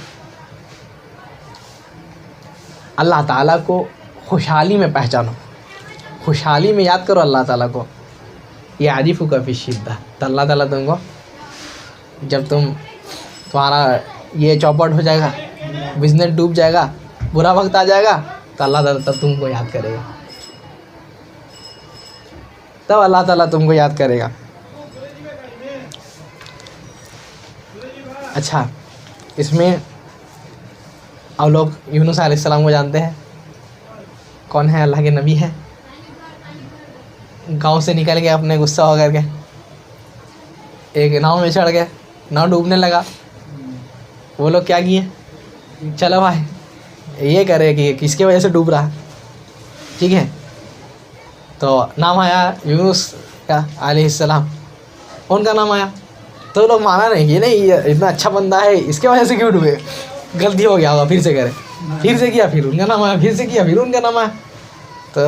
اللہ تعالیٰ کو خوشحالی میں پہچانو، خوشحالی میں یاد کرو اللہ تعالیٰ کو. یعرفک فی الشدہ، تو اللہ تعالیٰ تم کو جب تمہارا یہ چوپٹ ہو جائے گا، بزنس ڈوب جائے گا، برا وقت آ جائے گا، تو اللہ تعالیٰ تب تم کو یاد کرے گا، تب اللہ تعالیٰ تم کو یاد کرے گا. اچھا، اس میں آپ لوگ یونس علیہ السلام کو جانتے ہیں، کون ہے؟ اللہ کے نبی ہیں. گاؤں سے نکل گئے اپنے غصہ ہو کر کے، ایک ناؤ میں چڑھ گئے، ناؤ ڈوبنے لگا. وہ لوگ کیا کیے؟ چلو بھائی یہ کرے کہ کس کی وجہ سے ڈوب رہا. ٹھیک ہے، تو نام آیا یونس کا علیہ السلام، ان کا نام آیا. تو لوگ مانا نہیں، یہ نہیں یہ اتنا اچھا بندہ ہے اس کی وجہ سے کیوں ڈوبے، غلطی ہو گیا ہوگا، پھر سے کرے، پھر سے کیا، پھر ان کا نام آیا، پھر سے کیا، پھر ان کا نام آیا. تو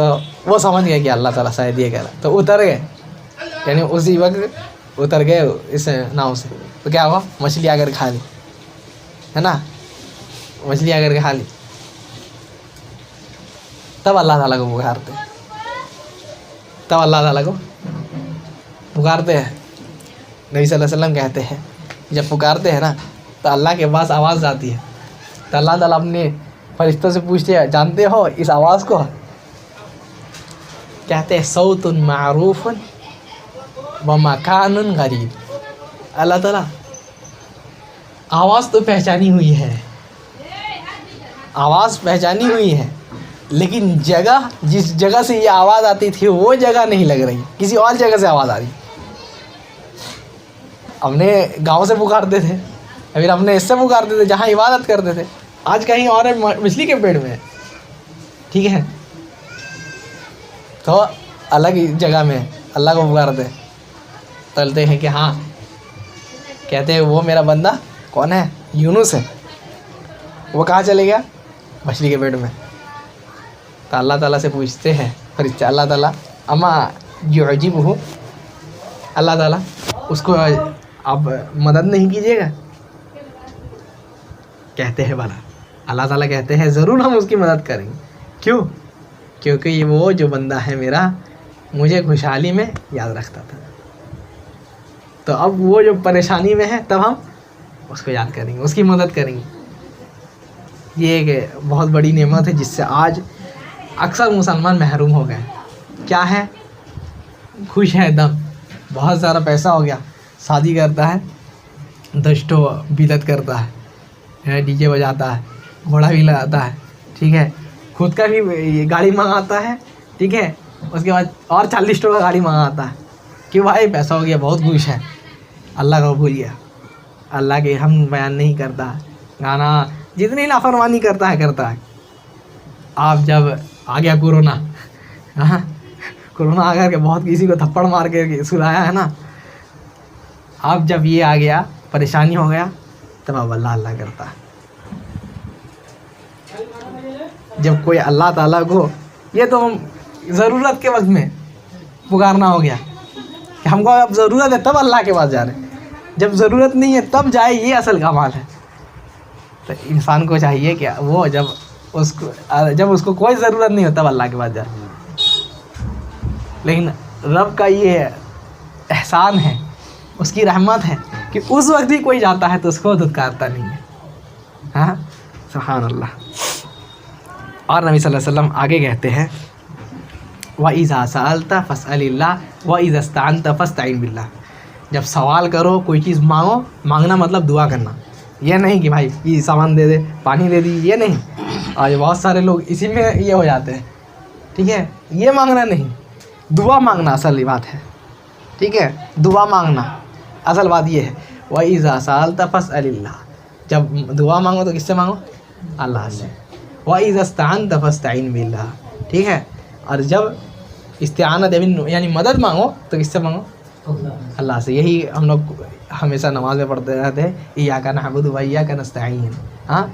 وہ سمجھ گئے کہ اللہ تعالیٰ شاید یہ کہہ رہا، تو اتر گئے، یعنی اسی وقت اتر گئے اس ناؤ سے. تو کیا ہوا؟ مچھلی آ کر کھا لی، ہے نا، مچھلی آ کر کے کھا لی. تب اللہ تعالیٰ کو پکارتے، تب اللہ تعالیٰ کو پکارتے ہیں. نبی صلی اللہ علیہ وسلم کہتے ہیں جب پکارتے ہیں نا تو اللہ کے پاس آواز آتی ہے، تو اللہ تعالیٰ اپنے فرشتوں سے پوچھتے ہیں جانتے ہو اس آواز کو؟ کہتے ہیں صوت معروف و مکان غریب. اللہ تعالیٰ آواز تو پہچانی ہوئی ہے، آواز پہچانی ہوئی ہے، لیکن جگہ جس جگہ سے یہ آواز آتی تھی وہ جگہ نہیں لگ رہی، کسی اور جگہ سے آواز آ رہی. اپنے گاؤں سے پکارتے تھے، پھر اپنے اس سے پکارتے تھے جہاں عبادت کرتے تھے، آج کہیں اور مچھلی کے پیٹ میں ہے. ٹھیک ہے، تو الگ جگہ میں اللہ کو پکارتے چلتے ہیں کہ ہاں، کہتے ہیں وہ میرا بندہ کون ہے؟ یونس ہے. وہ کہاں چلے گیا؟ مچھلی کے پیٹ میں. تو اللہ تعالیٰ سے پوچھتے ہیں فرشتے، اللہ تعالیٰ اما یعجبہ، اللہ تعالیٰ اس کو آپ مدد نہیں کیجیے گا؟ کہتے ہیں بھلا، اللہ تعالیٰ کہتے ہیں ضرور ہم اس کی مدد کریں گے. کیوں؟ کیونکہ یہ وہ جو بندہ ہے میرا مجھے خوشحالی میں یاد رکھتا تھا، تو اب وہ جو پریشانی میں ہے تب ہم اس کو یاد کریں گے، اس کی مدد کریں گے. یہ ایک بہت بڑی نعمت ہے جس سے آج اکثر مسلمان محروم ہو گئے. کیا ہے؟ خوش ہے دم، بہت سارا پیسہ ہو گیا، شادی کرتا ہے، دشتوں بدعت کرتا ہے، ڈی جے بجاتا ہے، گھوڑا بھی لگاتا ہے. ٹھیک ہے، خود کا بھی گاڑی منگاتا ہے. ٹھیک ہے، اس کے بعد اور 40 کا گاڑی منگاتا ہے کہ بھائی پیسہ ہو گیا، بہت خوش ہے. اللہ کو بھول گیا، اللہ کے ہم بیان نہیں کرتا، گانا جتنی نافرمانی کرتا ہے. آپ جب آ گیا کورونا، کورونا آ کر کے بہت کسی کو تھپڑ مار کے سلایا ہے نا، اب جب یہ آ گیا پریشانی ہو گیا تب اب اللہ کرتا ہے. جب کوئی اللہ تعالیٰ کو یہ تو ضرورت کے وقت میں پکارنا ہو گیا کہ ہم کو اب ضرورت ہے تب اللہ کے پاس جا رہے ہیں، جب ضرورت نہیں ہے تب جائے، یہ اصل کمال ہے. تو انسان کو چاہیے کہ وہ جب اس کو کوئی ضرورت نہیں ہو تب اللہ کے پاس جائے. لیکن رب کا یہ احسان ہے، اس کی رحمت ہے کہ اس وقت ہی کوئی جاتا ہے تو اس کو دھتکارتا نہیں ہے. ہاں سبحان اللہ. اور نبی صلی اللہ علیہ وسلم آگے کہتے ہیں وَإِذَا سَأَلْتَ فَاسْأَلِ اللَّهَ وَإِذَا اسْتَعَنْتَ فَاسْتَعِنْ بِاللَّهِ. جب سوال کرو کوئی چیز مانگو، مانگنا مطلب دعا کرنا، یہ نہیں کہ بھائی یہ سامان دے دے، پانی دے دی، یہ نہیں. آج بہت سارے لوگ اسی میں یہ ہو جاتے ہیں. ٹھیک ہے، یہ مانگنا نہیں، دعا مانگنا اصل بات ہے. ٹھیک ہے، دعا مانگنا اصل بات یہ ہے. وَإِذَا سَأَلْتَ فَاسْأَلِ اللَّهِ. جب دعا مانگو تو کس سے مانگو؟ اللہ سے. وَإِذَا اسْتَعَنْتَ فَاسْتَعِنْ بِاللَّهِ. ٹھیک ہے، اور جب استعانت یعنی مدد مانگو تو کس سے مانگو؟ اللہ سے. یہی ہم لوگ ہمیشہ نماز میں پڑھتے رہتے ہیں ایاک نعبد و ایاک نستعین. ہاں،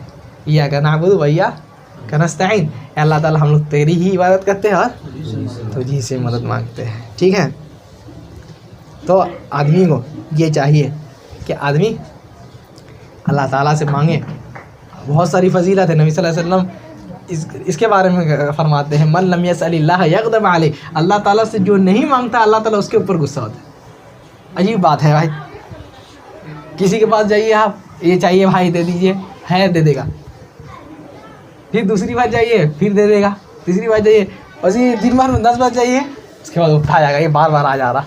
ایاک نعبد و ایاک نستعین. اے اللہ تعالیٰ ہم لوگ تیری ہی عبادت کرتے ہیں اور تجھی سے مدد مانگتے ہیں. ٹھیک ہے، تو آدمی کو یہ چاہیے کہ آدمی اللہ تعالیٰ سے مانگے. بہت ساری فضیلت ہے. نبی صلی اللہ علیہ وسلم اس کے بارے میں فرماتے ہیں من لم یسأل اللہ یغضب علیہ. اللہ تعالیٰ سے جو نہیں مانگتا اللہ تعالیٰ اس کے اوپر غصہ ہوتا ہے. عجیب بات ہے بھائی. کسی کے پاس جائیے آپ، یہ چاہیے بھائی دے دیجئے، ہے دے دے گا. پھر دوسری بار جائیے پھر دے دے گا. تیسری بار جائیے، اسی دن بھر میں 10 بار جائیے، اس کے بعد اٹھا جائے گا یہ بار بار آ جا رہا.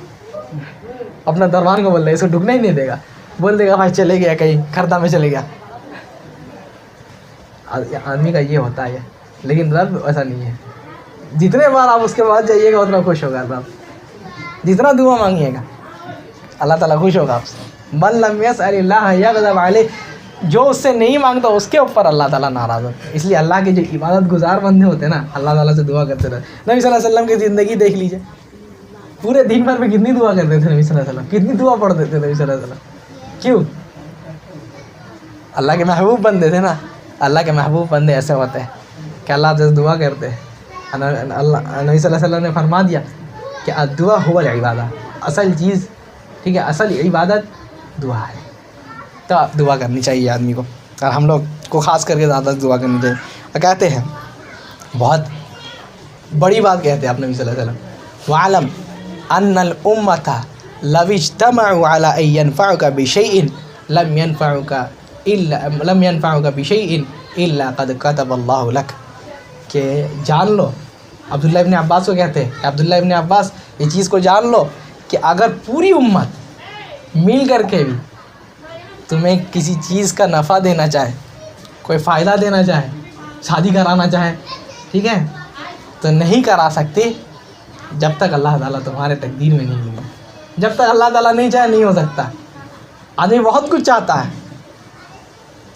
اپنا دربان کو بول رہے اس کو ڈھکنا ہی نہیں دے گا. بول دے گا بھائی چلے گیا کہیں کھردہ میں چلے گیا. آدمی کا یہ ہوتا ہے، لیکن رب ایسا نہیں ہے. جتنے بار آپ اس کے بعد جائیے گا اتنا خوش ہوگا رب. جتنا دعا مانگیے گا اللہ تعالیٰ خوش ہوگا آپ سے. من لم یسأل اللہ یغضب علیہ. جو اس سے نہیں مانگتا اس کے اوپر اللہ تعالیٰ ناراض ہوتا ہے. اس لیے اللہ کے جو عبادت گزار بندے ہوتے ہیں نا اللہ تعالیٰ سے دعا کرتے رہتے. نبی صلی اللہ علیہ وسلم کی زندگی دیکھ لیجیے، پورے دن بھر میں کتنی دعا کرتے تھے نبی صلی اللہ علیہ وسلم، کتنی دعا پڑھتے تھے نبی صلی اللہ علیہ وسلم. کیوں؟ اللہ کے محبوب بندے تھے نا. اللہ کے محبوب بندے ایسے ہوتے ہیں کہ اللہ سے دعا کرتے ہیں. اللہ نبی صلی اللہ علیہ وسلم نے فرما دیا کہ الدعا هو العبادہ. اصل چیز، ٹھیک ہے، اصل عبادت دعا ہے. تو دعا کرنی چاہیے آدمی کو، اور ہم لوگ کو خاص کر کے زیادہ دعا کرنی چاہیے. اور کہتے ہیں بہت بڑی بات کہتے ہیں آپ نبی صلی اللہ علیہ وسلم وَعَلَمْ أَنَّ الْأُمَّةَ لَوْ اجْتَمَعُوا عَلَىٰ أَن يَنْفَعُوكَ بِشَيْءٍ لَمْ يَنْفَعُوكَ بِشَيْءٍ إِلَّا قَدْ كَتَبَ اللَّهُ لَكَ. کہ جان لو، عبداللہ ابن عباس کو کہتے ہیں، عبداللہ ابن عباس یہ چیز کو جان لو کہ اگر پوری امت مل کر کے بھی تمہیں کسی چیز کا نفع دینا چاہے، کوئی فائدہ دینا چاہے، شادی کرانا چاہے، ٹھیک ہے، تو نہیں کرا سکتے جب تک اللہ تعالیٰ تمہارے تقدیر میں نہیں لکھا. جب تک اللہ تعالیٰ نہیں چاہے نہیں ہو سکتا. آدمی بہت کچھ چاہتا ہے،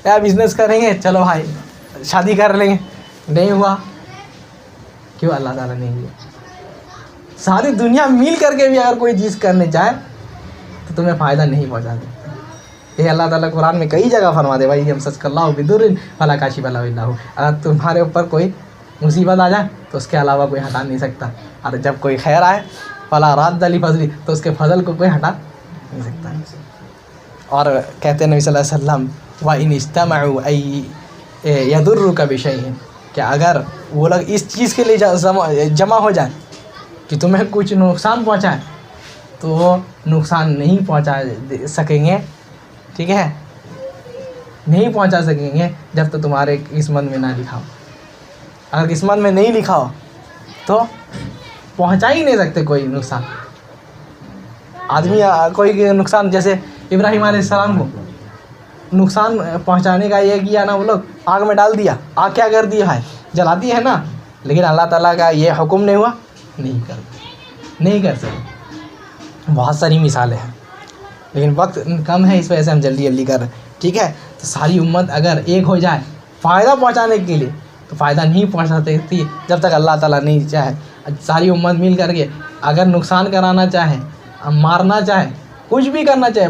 یا بزنس کریں گے، چلو بھائی شادی کر لیں گے، نہیں ہوا. کیوں؟ اللہ تعالیٰ نہیں ہوا. ساری دنیا مل کر کے بھی اگر کوئی چیز کرنے چاہے تو تمہیں فائدہ نہیں پہنچا سکتا. یہ اللہ تعالیٰ قرآن میں کئی جگہ فرما دے بھائی یمسسک اللہ بضر فلا کاشف له الا هو. اگر تمہارے اوپر کوئی مصیبت آ جائے تو اس کے علاوہ کوئی ہٹا نہیں سکتا، اور جب کوئی خیر آئے فلا راد لفضلہ تو اس کے فضل کو کوئی ہٹا نہیں سکتا. اور کہتے ہیں نبی صلی اللہ علیہ وسلم وَإِنِ اجْتَمَعُوا أَن يَضُرُّكَ بِشَيْءٍ. کہ اگر وہ لوگ اس چیز کے لیے جمع ہو جائیں کہ تمہیں کچھ نقصان پہنچائے تو وہ نقصان نہیں پہنچا سکیں گے. ٹھیک ہے، نہیں پہنچا سکیں گے جب تک تمہارے قسمت میں نہ لکھا ہو. اگر قسمت میں نہیں لکھا ہو تو پہنچا ہی نہیں سکتے کوئی نقصان. آدمی کوئی نقصان، جیسے ابراہیم علیہ السلام کو نقصان پہنچانے کا یہ کیا نا، وہ لوگ آگ میں ڈال دیا. آگ کیا کر دیا ہے؟ جلاتی ہے نا. لیکن اللہ تعالیٰ کا یہ حکم نہیں ہوا، نہیں کر سکے. بہت ساری مثالیں ہیں لیکن وقت کم ہے، اس وجہ سے ہم جلدی کر رہے ہیں. ٹھیک ہے، تو ساری امت اگر ایک ہو جائے فائدہ پہنچانے کے لیے تو فائدہ نہیں پہنچا سکتی جب تک اللہ تعالیٰ نہیں چاہے. ساری امت مل کر کے اگر نقصان کرانا چاہے، مارنا چاہے، کچھ بھی کرنا چاہے،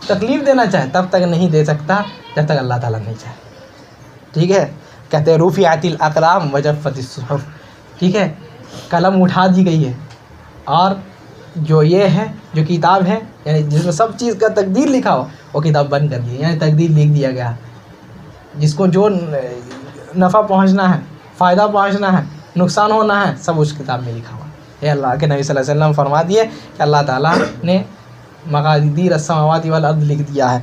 تکلیف دینا چاہے، تب تک نہیں دے سکتا جب تک اللہ تعالیٰ نہیں چاہے. ٹھیک ہے، کہتے ہیں رفعت الاقلام وجفت الصحف. ٹھیک ہے، قلم اٹھا دی گئی ہے، اور جو یہ ہے جو کتاب ہے یعنی جس میں سب چیز کا تقدیر لکھا ہو وہ کتاب بند کر دی، یعنی تقدیر لکھ دیا گیا. جس کو جو نفع پہنچنا ہے، فائدہ پہنچنا ہے، نقصان ہونا ہے، سب اس کتاب میں لکھا ہوا. یہ اللہ کے نبی صلی اللہ علیہ وسلم فرما دیے کہ اللہ تعالیٰ نے مقادیر السماوات والارض لکھ دیا ہے،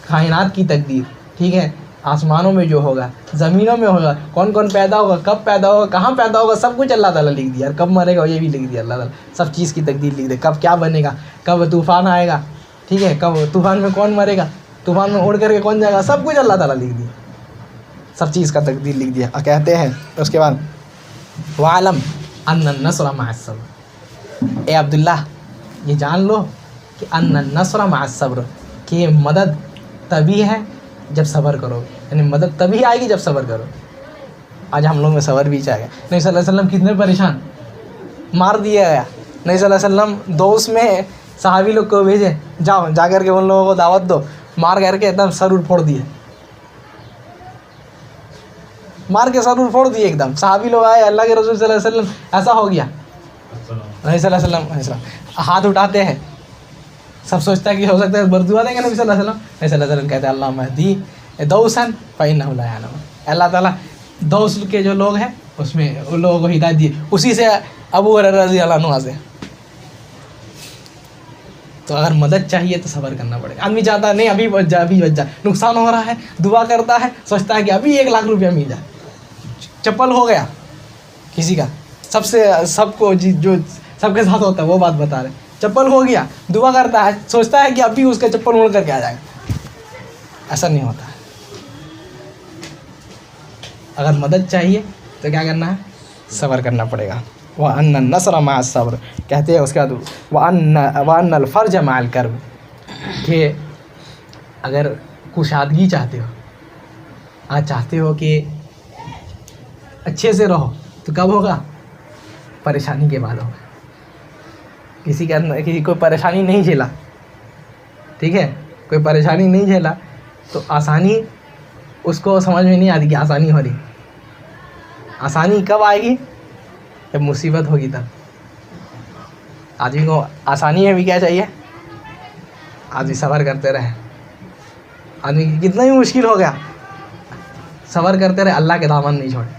کائنات کی تقدیر، ٹھیک ہے، آسمانوں میں جو ہوگا، زمینوں میں ہوگا، کون کون پیدا ہوگا، کب پیدا ہوگا، کہاں پیدا ہوگا، سب کچھ اللہ تعالیٰ لکھ دیا، اور کب مرے گا یہ بھی لکھ دیا اللہ تعالیٰ، سب چیز کی تقدیر لکھ دے، کب کیا بنے گا، کب طوفان آئے گا، ٹھیک ہے، کب طوفان میں کون مرے گا، طوفان میں اڑ کر کے کون جائے گا، سب کچھ اللہ تعالیٰ لکھ دیا، سب چیز کا تقدیر لکھ دیا۔ اور کہتے ہیں اس کے بعد وَعَلَمْ أَنَّ النَّصْرَ مَعَ الصَّبْرِ، اے عبداللہ یہ جان لو کہ ان النصر مع الصبر، کہ مدد تبھی ہے جب صبر کرو، یعنی مدد تبھی آئے گی جب صبر کرو۔ آج ہم لوگ میں صبر بھی چاہے گا۔ نبی صلی اللہ علیہ وسلم کتنے پریشان، مار دیا گیا، نبی صلی اللہ علیہ وسلم دوست میں صحابی لوگ کو بھیجے، جاؤ جا کر کے ان لوگوں کو دعوت دو، مار کر کے ایک دم سر پھوڑ دیے، مار کے سر پھوڑ دیے ایک دم۔ صحابی لوگ آئے، اللہ کے رسول صلی اللہ علیہ وسلم ایسا ہو گیا، نبی صلی اللہ علیہ وسلم ہاتھ اٹھاتے ہیں، سب سوچتا ہے کہ ہو سکتا ہے بردعا دیں گے نبی صلی اللہ علیہ وسلم، نبی صلی اللہ علیہ وسلم کہتے ہیں اللہم اہدی دوسا فإنہ لا یعلم، اللہ تعالیٰ دوس کے جو لوگ ہیں اس میں ان لوگوں کو ہدایت دی، اسی سے ابو ہریرہ رضی اللہ عنہ سے۔ تو اگر مدد چاہیے تو صبر کرنا پڑے گا۔ آدمی چاہتا ہے نہیں ابھی بچ جائے، ابھی بچ جائے، نقصان ہو رہا ہے، دعا کرتا ہے، سوچتا ہے کہ ابھی 1 لاکھ روپیہ مل جائے، چپل ہو گیا کسی کا، سب کو جو سب کے ساتھ ہوتا ہے وہ بات بتا رہے، چپل ہو گیا، دعا کرتا ہے، سوچتا ہے کہ ابھی اس کا چپل اڑ کر کے آ جائے گا، ایسا نہیں ہوتا ہے۔ اگر مدد چاہیے تو کیا کرنا ہے؟ صبر کرنا پڑے گا۔ وَأَنَّ النَّصْرَ مَعَ الصَّبْرِ، کہتے ہیں اس کے بعد وَأَنَّ الْفَرْجَ مَعَ الْكَرْبِ، کہ اگر کشادگی چاہتے ہو، آج چاہتے ہو کہ اچھے سے رہو، تو کب ہوگا؟ پریشانی کے بعد ہوگا۔ کسی کوئی پریشانی نہیں جھیلا، ٹھیک ہے، کوئی پریشانی نہیں جھیلا تو آسانی اس کو سمجھ میں نہیں آتی کہ آسانی ہو رہی۔ آسانی کب آئے گی؟ جب مصیبت ہوگی تب۔ آدمی کو آسانی میں بھی کیا چاہیے؟ آدمی صبر کرتے رہے، آدمی کتنا ہی مشکل ہو گیا صبر کرتے رہے، اللہ کے دامن نہیں چھوڑے،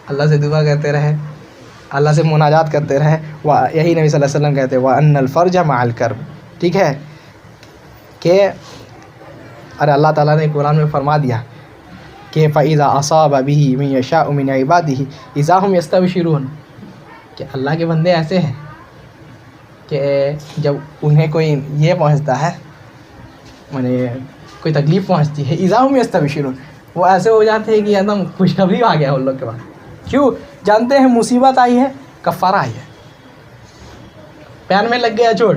اللہ سے دعا کرتے رہے، اللہ سے مناجات کرتے رہے۔ یہی نبی صلی اللہ علیہ وسلم کہتے ہیں وَأَنَّ الْفَرْجَ مَعَ الْكَرْبِ، ٹھیک ہے، کہ ارے اللہ تعالیٰ نے قرآن میں فرما دیا کہ فَإِذَا أَصَابَ بِهِ مَن يَشَاءُ مِنْ عِبَادِهِ إِذَا هُمْ يَسْتَبْشِرُونَ، کہ اللہ کے بندے ایسے ہیں کہ جب انہیں کوئی یہ پہنچتا ہے، یعنی کوئی تکلیف پہنچتی ہے، إِذَا هُمْ يَسْتَبْشِرُونَ، وہ ایسے ہو جاتے ہیں کہ ایک دم خوشخبری آ گیا ان لوگ کے پاس۔ کیوں؟ جانتے ہیں مصیبت آئی ہے، کفارہ آئی ہے، پیر میں لگ گیا چوٹ،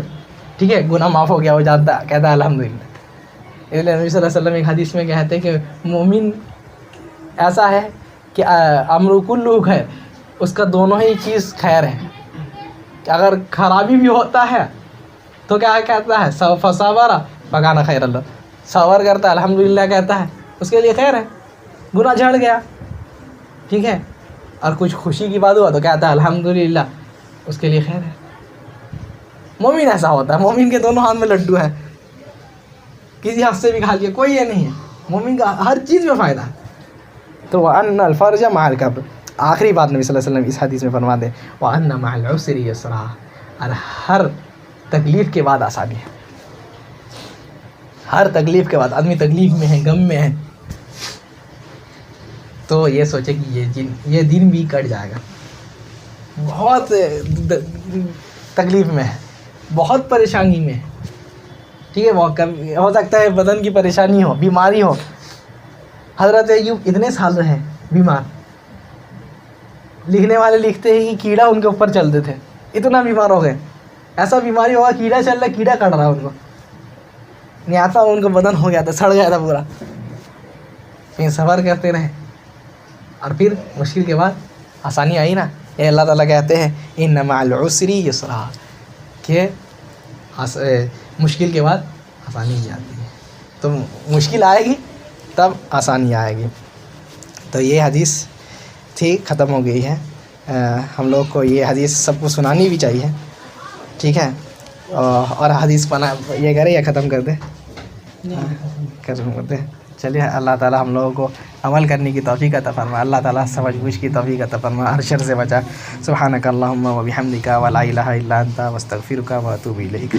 ٹھیک ہے، گناہ معاف ہو گیا، وہ جانتا کہتا ہے الحمدللہ۔ اس لیے نبی صلی اللہ علیہ وسلم ایک حدیث میں کہتے ہیں کہ مومن ایسا ہے کہ امر کلہ خیر، اس کا دونوں ہی چیز خیر ہے، کہ اگر خرابی بھی ہوتا ہے تو کیا کہتا ہے فصبر فکان خیر اللہ، صبر کرتا ہے الحمدللہ کہتا ہے، اس کے لیے خیر ہے، گناہ جھڑ گیا، ٹھیک ہے، اور کچھ خوشی کی بات ہوا تو کہتا ہے الحمدللہ، اس کے لیے خیر ہے۔ مومن ایسا ہوتا ہے، مومن کے دونوں ہاتھ میں لڈو ہے، کسی ہاتھ سے بھی کھا لیا، کوئی یہ نہیں ہے، مومن کا ہر چیز میں فائدہ ہے۔ تو وَأَنَّ الْفَرْجَ مَعَ الْكَرْبِ، آخری بات نبی صلی اللہ علیہ وسلم اس حدیث میں فرما دیں وَأَنَّ مَعَ الْعُسْرِ يُسْرًا، اور ہر تکلیف کے بعد آسانی ہے، ہر تکلیف کے بعد آدمی تکلیف میں ہے، غم میں ہے، تو یہ سوچے کہ یہ دن بھی کٹ جائے گا، بہت تکلیف میں ہے، بہت پریشانی میں ہے، ٹھیک ہے، ہو سکتا ہے بدن کی پریشانی ہو، بیماری ہو۔ حضرت ایوب اتنے سال رہے بیمار، لکھنے والے لکھتے ہیں کہ کیڑا ان کے اوپر چلتے تھے، اتنا بیمار ہو گئے، ایسا بیماری ہوا کیڑا چل رہا، کیڑا کٹ رہا ان کو، نہیں آتا ان کا بدن ہو گیا تھا، سڑ گیا تھا پورا، پھر صبر کرتے رہے، اور پھر مشکل کے بعد آسانی آئی نا۔ یہ اللہ تعالیٰ کہتے ہیں ان مع العسر یسرا، کہ مشکل کے بعد آسانی ہی آتی ہے، تو مشکل آئے گی تب آسانی آئے گی۔ تو یہ حدیث تھی، ختم ہو گئی ہے۔ ہم لوگ کو یہ حدیث سب کو سنانی بھی چاہیے، ٹھیک ہے، اور حدیث پڑھنا یہ کرے یا ختم کر دیں؟ ختم کر دیں، چلیے اللہ تعالیٰ ہم لوگوں کو عمل کرنے کی توفیق عطا فرمائے، اللہ تعالیٰ سمجھ بوجھ کی توفیق عطا فرمائے، ہر شر سے بچا۔ سبحانک اللہم و بحمدک ولا الہ الا انت واستغفرک واتوب الیک۔